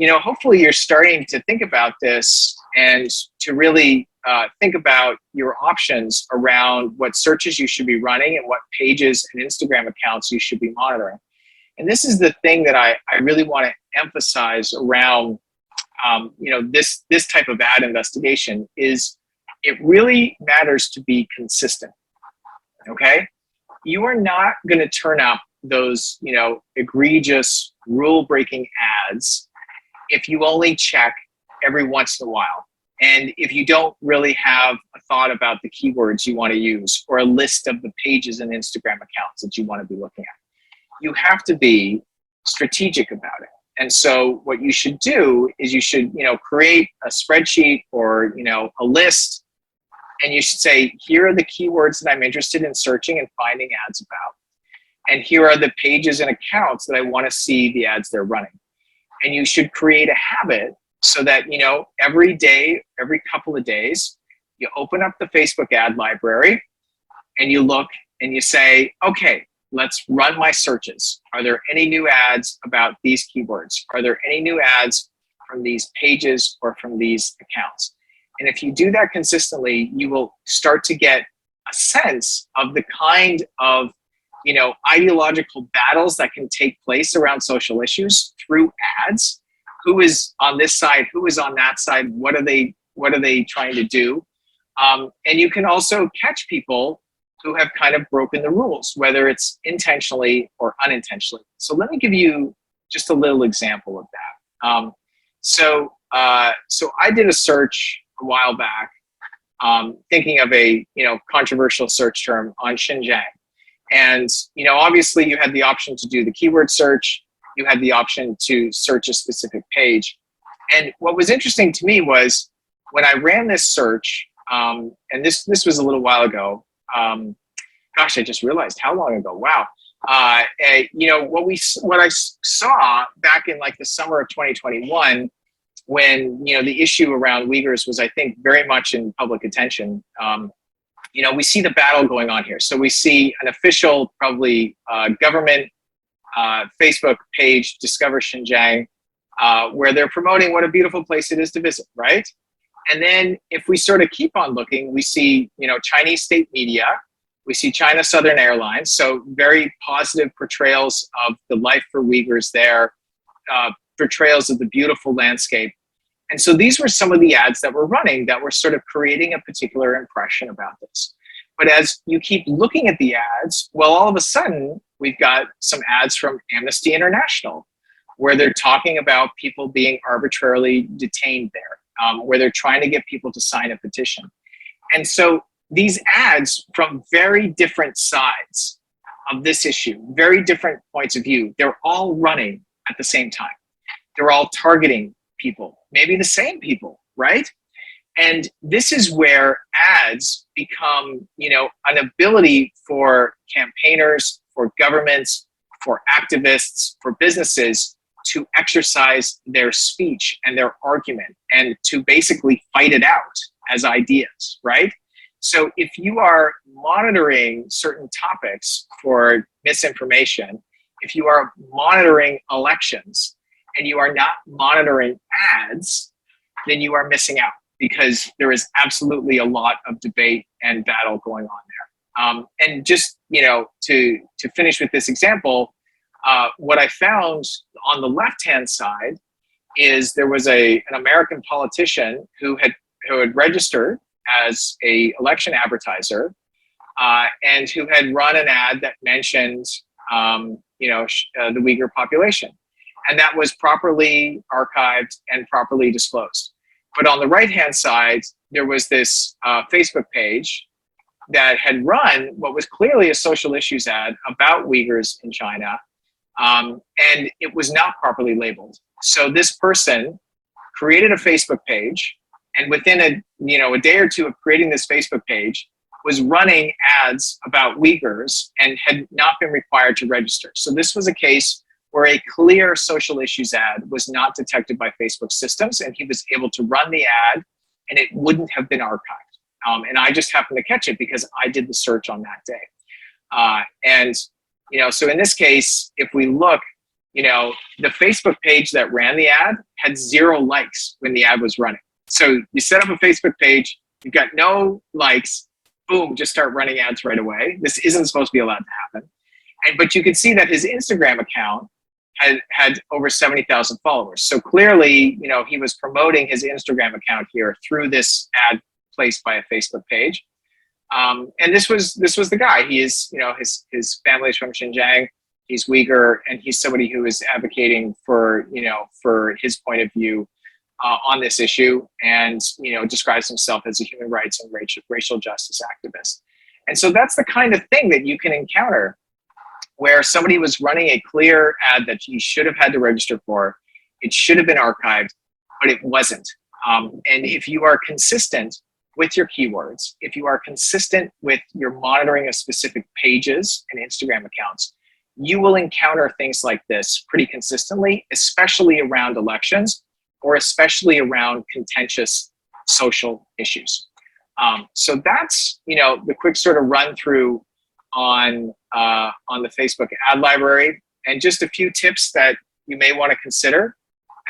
hopefully you're starting to think about this and to really think about your options around what searches you should be running and what pages and Instagram accounts you should be monitoring. And this is the thing that I really want to emphasize around this type of ad investigation is it really matters to be consistent, okay? You are not going to turn up those, egregious rule-breaking ads if you only check every once in a while. And if you don't really have a thought about the keywords you want to use or a list of the pages and Instagram accounts that you want to be looking at, you have to be strategic about it. And so what you should do is you should, create a spreadsheet or, a list, and you should say, here are the keywords that I'm interested in searching and finding ads about. And here are the pages and accounts that I want to see the ads they're running. And you should create a habit so that, you know, every day, every couple of days, you open up the Facebook ad library and you look and you say, okay, let's run my searches. Are there any new ads about these keywords? Are there any new ads from these pages or from these accounts? And if you do that consistently, you will start to get a sense of the kind of, you know, ideological battles that can take place around social issues through ads. Who is on this side? Who is on that side? What are they trying to do? And you can also catch people who have kind of broken the rules, whether it's intentionally or unintentionally. So let me give you just a little example of that. So I did a search a while back, thinking of a, you know, controversial search term on Xinjiang. And, you know, obviously you had the option to do the keyword search. You had the option to search a specific page. And what was interesting to me was when I ran this search, and this was a little while ago. Gosh, I just realized how long ago. Wow. You know, what I saw back in like the summer of 2021, when, you know, the issue around Uyghurs was, I think, very much in public attention. You know, we see the battle going on here. So we see an official, probably government Facebook page, Discover Xinjiang, where they're promoting what a beautiful place it is to visit, right? And then if we sort of keep on looking, we see, you know, Chinese state media, we see China Southern Airlines, so very positive portrayals of the life for Uyghurs there, portrayals of the beautiful landscape. And so these were some of the ads that were running that were sort of creating a particular impression about this. But as you keep looking at the ads, well, all of a sudden, we've got some ads from Amnesty International, where they're talking about people being arbitrarily detained there, where they're trying to get people to sign a petition. And so these ads from very different sides of this issue, very different points of view, they're all running at the same time. They're all targeting people, maybe the same people, right? And this is where ads become, you know, an ability for campaigners, for governments, for activists, for businesses to exercise their speech and their argument and to basically fight it out as ideas, right? So if you are monitoring certain topics for misinformation, if you are monitoring elections and you are not monitoring ads, then you are missing out, because there is absolutely a lot of debate and battle going on there. And just, you know, to finish with this example, what I found on the left-hand side is there was an American politician who had registered as a election advertiser, and who had run an ad that mentioned, you know, the Uyghur population, and that was properly archived and properly disclosed. But on the right-hand side, there was this Facebook page that had run what was clearly a social issues ad about Uyghurs in China, and it was not properly labeled. So this person created a Facebook page, and within a day or two of creating this Facebook page, was running ads about Uyghurs and had not been required to register. So this was a case where a clear social issues ad was not detected by Facebook systems, and he was able to run the ad and it wouldn't have been archived. And I just happened to catch it because I did the search on that day. And, you know, so in this case, if we look, you know, the Facebook page that ran the ad had 0 likes when the ad was running. So you set up a Facebook page, you've got no likes, boom, just start running ads right away. This isn't supposed to be allowed to happen. But you could see that his Instagram account had over 70,000 followers. So clearly, you know, he was promoting his Instagram account here through this ad placed by a Facebook page. And this was the guy. He is, you know, his family is from Xinjiang. He's Uyghur, and he's somebody who is advocating for, you know, for his point of view on this issue, and, you know, describes himself as a human rights and racial justice activist. And so that's the kind of thing that you can encounter, where somebody was running a clear ad that you should have had to register for. It should have been archived, but it wasn't. And if you are consistent with your keywords, if you are consistent with your monitoring of specific pages and Instagram accounts, you will encounter things like this pretty consistently, especially around elections, or especially around contentious social issues. So that's, the quick sort of run through on the Facebook ad library, and just a few tips that you may want to consider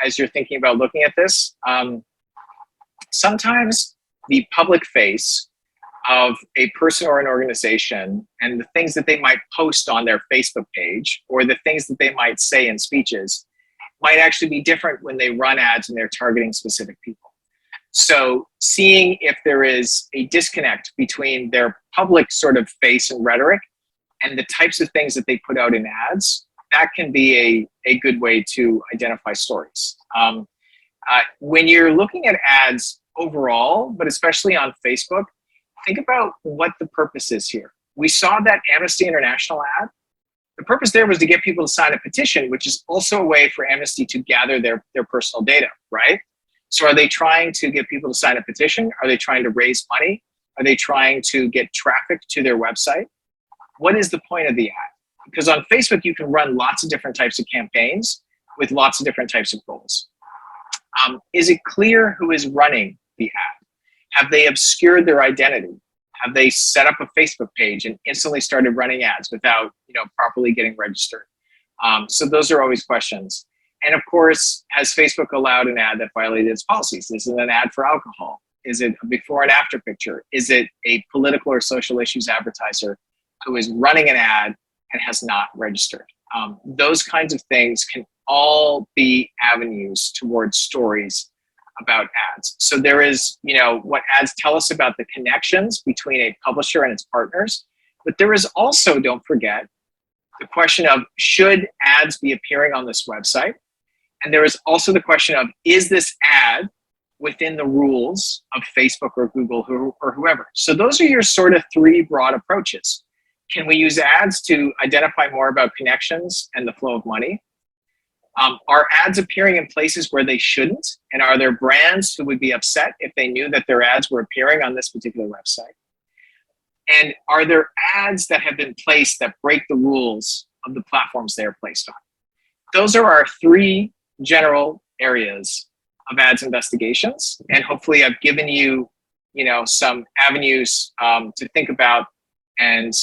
as you're thinking about looking at this. Sometimes the public face of a person or an organization and the things that they might post on their Facebook page or the things that they might say in speeches might actually be different when they run ads and they're targeting specific people. So seeing if there is a disconnect between their public sort of face and rhetoric and the types of things that they put out in ads, that can be a good way to identify stories. When you're looking at ads overall, but especially on Facebook, think about what the purpose is here. We saw that Amnesty International ad. The purpose there was to get people to sign a petition, which is also a way for Amnesty to gather their personal data, right? So are they trying to get people to sign a petition? Are they trying to raise money? Are they trying to get traffic to their website? What is the point of the ad? Because on Facebook, you can run lots of different types of campaigns with lots of different types of goals. Is it clear who is running the ad? Have they obscured their identity? Have they set up a Facebook page and instantly started running ads without, properly getting registered? So those are always questions. And of course, has Facebook allowed an ad that violated its policies? Is it an ad for alcohol? Is it a before and after picture? Is it a political or social issues advertiser who is running an ad and has not registered? Those kinds of things can all be avenues towards stories about ads. So there is, what ads tell us about the connections between a publisher and its partners, but there is also, don't forget, the question of should ads be appearing on this website? And there is also the question of, is this ad within the rules of Facebook or Google or whoever? So those are your sort of three broad approaches. Can we use ads to identify more about connections and the flow of money? Are ads appearing in places where they shouldn't? And are there brands who would be upset if they knew that their ads were appearing on this particular website? And are there ads that have been placed that break the rules of the platforms they are placed on? Those are our three general areas of ads investigations. And hopefully I've given you, some avenues to think about and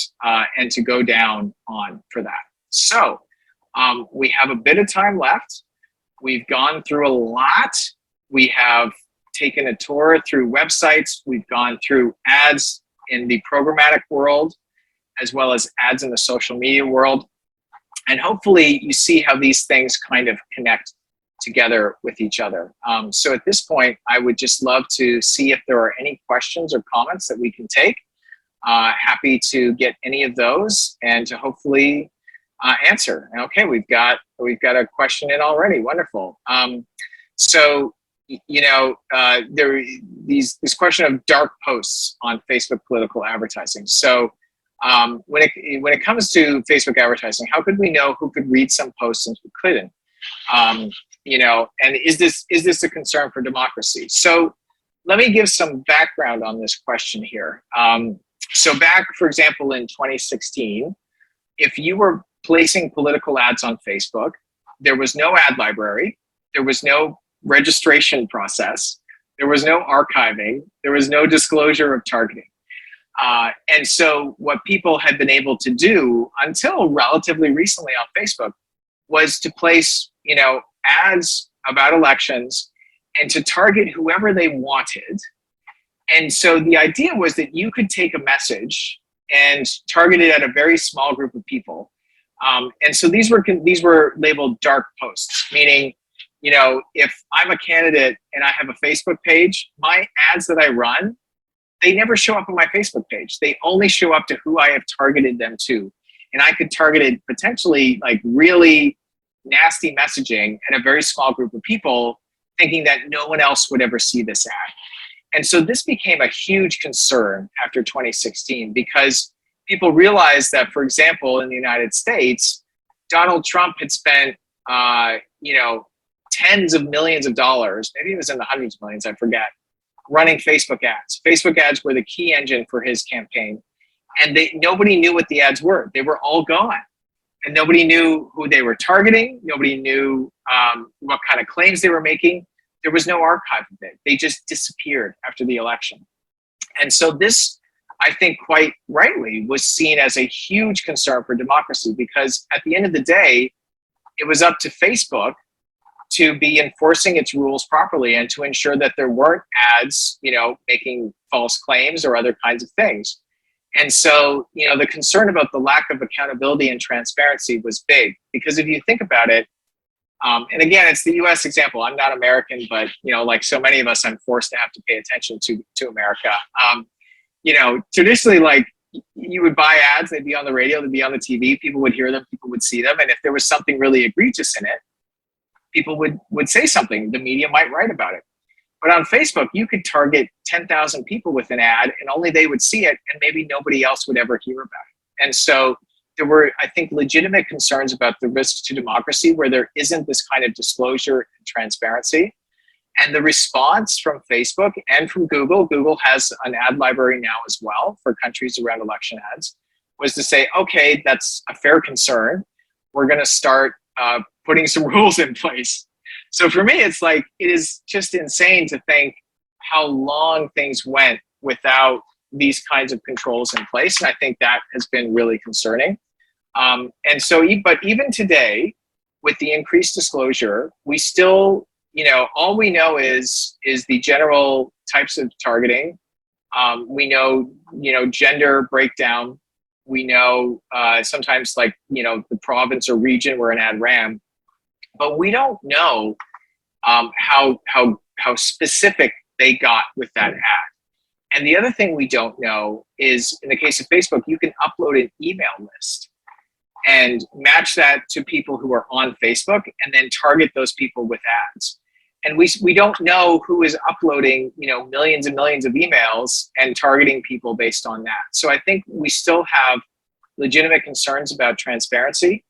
to go down on for that. So we have a bit of time left. We've gone through a lot. We have taken a tour through websites. We've gone through ads in the programmatic world, as well as ads in the social media world. And hopefully you see how these things kind of connect together with each other. So at this point, I would just love to see if there are any questions or comments that we can take. Happy to get any of those and to hopefully answer. Okay, we've got a question in already. Wonderful. So this question of dark posts on Facebook political advertising. So when it comes to Facebook advertising, how could we know who could read some posts and who couldn't? And is this a concern for democracy? So let me give some background on this question here. So back, for example, in 2016, if you were placing political ads on Facebook, there was no ad library, there was no registration process, there was no archiving, there was no disclosure of targeting. And so what people had been able to do until relatively recently on Facebook was to place, ads about elections and to target whoever they wanted. And so the idea was that you could take a message and target it at a very small group of people. And so these were labeled dark posts, meaning, if I'm a candidate and I have a Facebook page, my ads that I run, they never show up on my Facebook page. They only show up to who I have targeted them to. And I could target it potentially like really nasty messaging at a very small group of people, thinking that no one else would ever see this ad. And so this became a huge concern after 2016 because people realized that, for example, in the United States, Donald Trump had spent, tens of millions of dollars, maybe it was in the hundreds of millions, I forget, running Facebook ads. Facebook ads were the key engine for his campaign. And nobody knew what the ads were. They were all gone. And nobody knew who they were targeting. Nobody knew what kind of claims they were making. there was no archive of it. They just disappeared after the election. And so this, I think quite rightly, was seen as a huge concern for democracy, because at the end of the day, it was up to Facebook to be enforcing its rules properly and to ensure that there weren't ads, making false claims or other kinds of things. And so, the concern about the lack of accountability and transparency was big, because if you think about it, and again, it's the US example. I'm not American, but, like so many of us, I'm forced to have to pay attention to America. Traditionally, like, you would buy ads, they'd be on the radio, they'd be on the TV, people would hear them, people would see them. And if there was something really egregious in it, people would say something, the media might write about it. But on Facebook, you could target 10,000 people with an ad and only they would see it, and maybe nobody else would ever hear about it. And so there were, I think, legitimate concerns about the risks to democracy where there isn't this kind of disclosure and transparency. And the response from Facebook and from Google has an ad library now as well for countries around election ads, was to say, okay, that's a fair concern. We're going to start putting some rules in place. So for me, it's like, it is just insane to think how long things went without these kinds of controls in place. And I think that has been really concerning. And so, but even today, with the increased disclosure, we still, all we know is the general types of targeting. We know, gender breakdown. We know sometimes, like, the province or region where an ad ran, but we don't know how specific they got with that ad. And the other thing we don't know is, in the case of Facebook, you can upload an email list and match that to people who are on Facebook and then target those people with ads. And we don't know who is uploading, millions and millions of emails and targeting people based on that. So I think we still have legitimate concerns about transparency.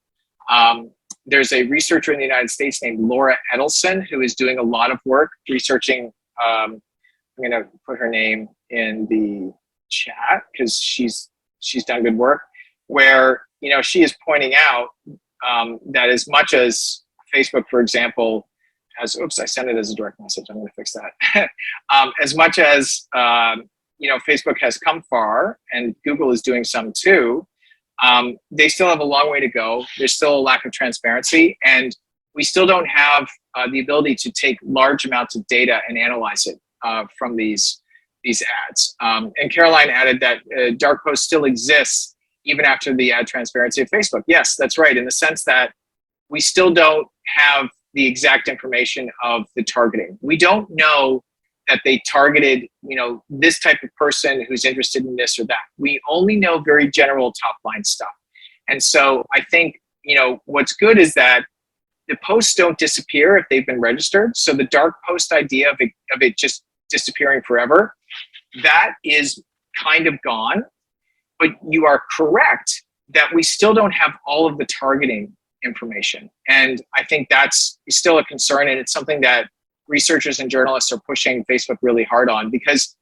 There's a researcher in the United States named Laura Edelson who is doing a lot of work researching. I'm going to put her name in the chat because she's done good work, where she is pointing out that as much as Facebook, for example, I sent it as a direct message. I'm going to fix that. As much as Facebook has come far, and Google is doing some too, they still have a long way to go. There's still a lack of transparency, and we still don't have the ability to take large amounts of data and analyze it from these ads. And Caroline added that dark post still exists even after the ad transparency of Facebook. Yes, that's right, in the sense that we still don't have the exact information of the targeting. We don't know that they targeted, this type of person who's interested in this or that. We only know very general top line stuff. And so I think, what's good is that the posts don't disappear if they've been registered. So the dark post idea of it just disappearing forever, that is kind of gone. But you are correct that we still don't have all of the targeting information. And I think that's still a concern, and it's something that researchers and journalists are pushing Facebook really hard on, because,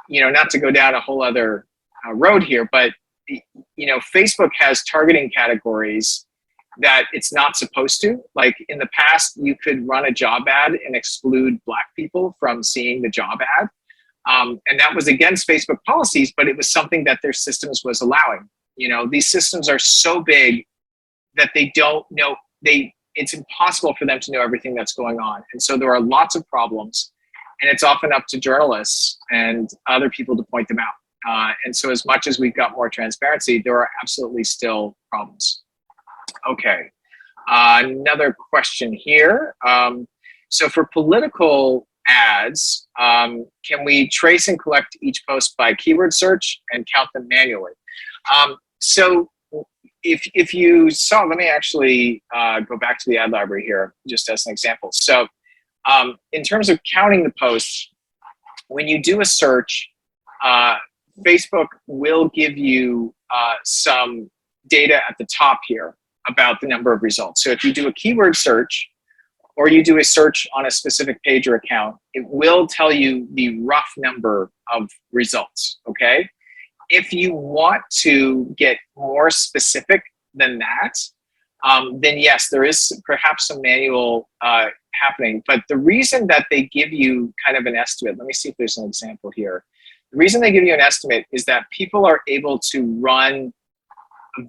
not to go down a whole other road here, but, Facebook has targeting categories that it's not supposed to. Like in the past, you could run a job ad and exclude Black people from seeing the job ad. And that was against Facebook policies, but it was something that their systems was allowing. These systems are so big that they don't know, it's impossible for them to know everything that's going on. And so there are lots of problems, and it's often up to journalists and other people to point them out. And so as much as we've got more transparency, there are absolutely still problems. Okay, another question here. So for political ads, can we trace and collect each post by keyword search and count them manually? So if you saw, let me actually go back to the ad library here, just as an example. So in terms of counting the posts, when you do a search, Facebook will give you some data at the top here about the number of results. So if you do a keyword search, or you do a search on a specific page or account, it will tell you the rough number of results, okay? If you want to get more specific than that, then yes, there is perhaps some manual happening. But the reason that they give you kind of an estimate, let me see if there's an example here. The reason they give you an estimate is that people are able to run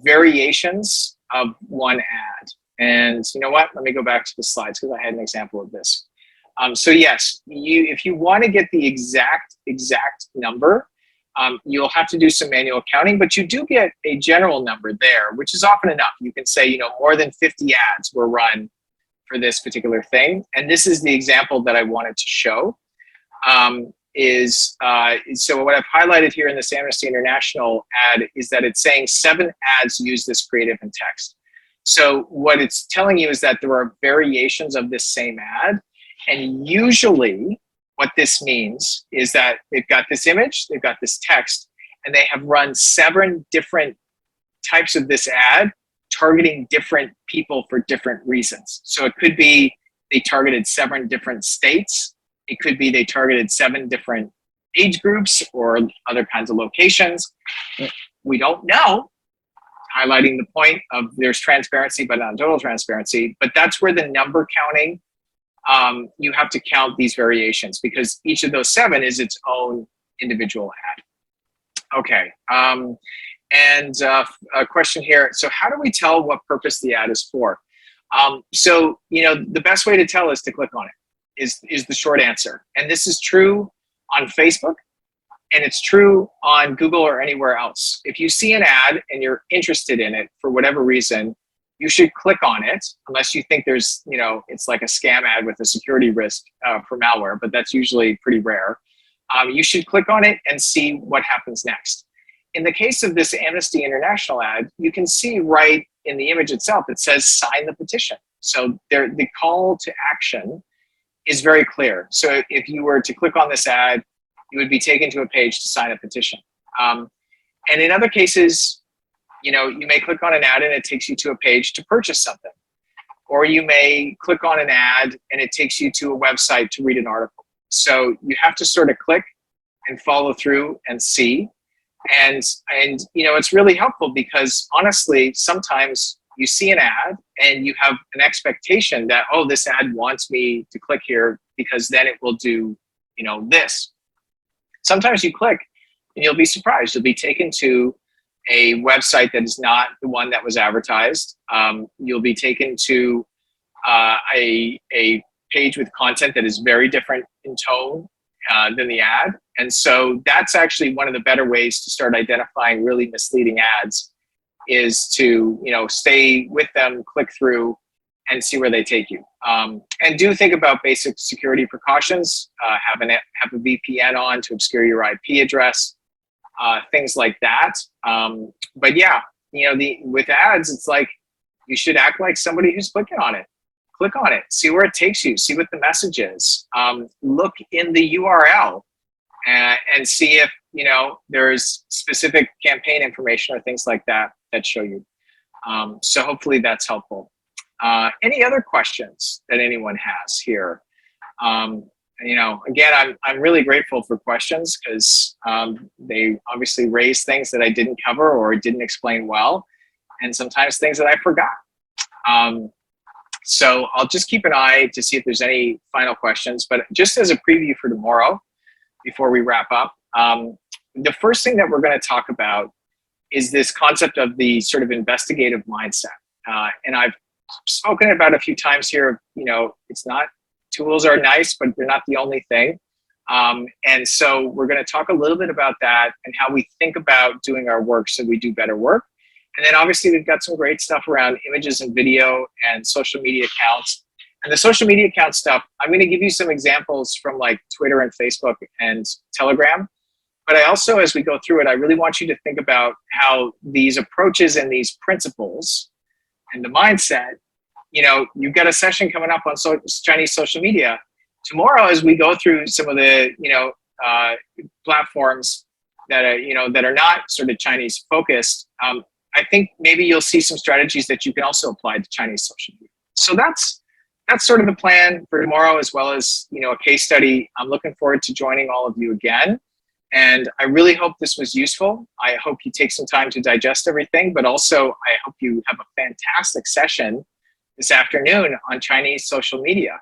variations of one ad. And you know what? Let me go back to the slides because I had an example of this. So yes, if you want to get the exact number, you'll have to do some manual counting, but you do get a general number there, which is often enough. You can say, more than 50 ads were run for this particular thing. And this is the example that I wanted to show. So what I've highlighted here in this Amnesty International ad is that it's saying 7 ads use this creative and text. So what it's telling you is that there are variations of this same ad. And usually what this means is that they've got this image, they've got this text, and they have run 7 different types of this ad targeting different people for different reasons. So it could be they targeted 7 different states. It could be they targeted 7 different age groups or other kinds of locations. We don't know, highlighting the point of there's transparency, but not total transparency. But that's where the number counting, you have to count these variations because each of those 7 is its own individual ad. Okay, and a question here. So how do we tell what purpose the ad is for? So, the best way to tell is to click on it, is the short answer. And this is true on Facebook, and it's true on Google or anywhere else. If you see an ad and you're interested in it for whatever reason, you should click on it, unless you think there's, it's like a scam ad with a security risk for malware, but that's usually pretty rare. You should click on it and see what happens next. In the case of this Amnesty International ad, you can see right in the image itself, it says sign the petition. So the call to action is very clear. So if you were to click on this ad, you would be taken to a page to sign a petition. And in other cases, you may click on an ad and it takes you to a page to purchase something. Or you may click on an ad and it takes you to a website to read an article. So you have to sort of click and follow through and see. And it's really helpful because honestly, sometimes you see an ad and you have an expectation that, oh, this ad wants me to click here because then it will do, this. Sometimes you click and you'll be surprised. You'll be taken to a website that is not the one that was advertised. You'll be taken to a page with content that is very different in tone than the ad. And so that's actually one of the better ways to start identifying really misleading ads is to, stay with them, click through, and see where they take you. And do think about basic security precautions. Have a VPN on to obscure your IP address, things like that. But yeah, with ads, it's like you should act like somebody who's clicking on it. Click on it, see where it takes you, see what the message is. Look in the URL and see if there's specific campaign information or things like that show you. So hopefully that's helpful. Any other questions that anyone has here? Again, I'm really grateful for questions because they obviously raise things that I didn't cover or didn't explain well, and sometimes things that I forgot. So I'll just keep an eye to see if there's any final questions. But just as a preview for tomorrow, before we wrap up, the first thing that we're going to talk about is this concept of the sort of investigative mindset. And I've spoken about a few times here. It's not, tools are nice, but they're not the only thing. And so we're going to talk a little bit about that and how we think about doing our work so we do better work. And then obviously we've got some great stuff around images and video and social media accounts. And the social media account stuff, I'm going to give you some examples from like Twitter and Facebook and Telegram. But I also, as we go through it, I really want you to think about how these approaches and these principles and the mindset, you've got a session coming up on Chinese social media. Tomorrow, as we go through some of the, platforms that are not sort of Chinese focused, I think maybe you'll see some strategies that you can also apply to Chinese social media. So that's sort of the plan for tomorrow, as well as, a case study. I'm looking forward to joining all of you again. And I really hope this was useful. I hope you take some time to digest everything, but also I hope you have a fantastic session this afternoon on Chinese social media.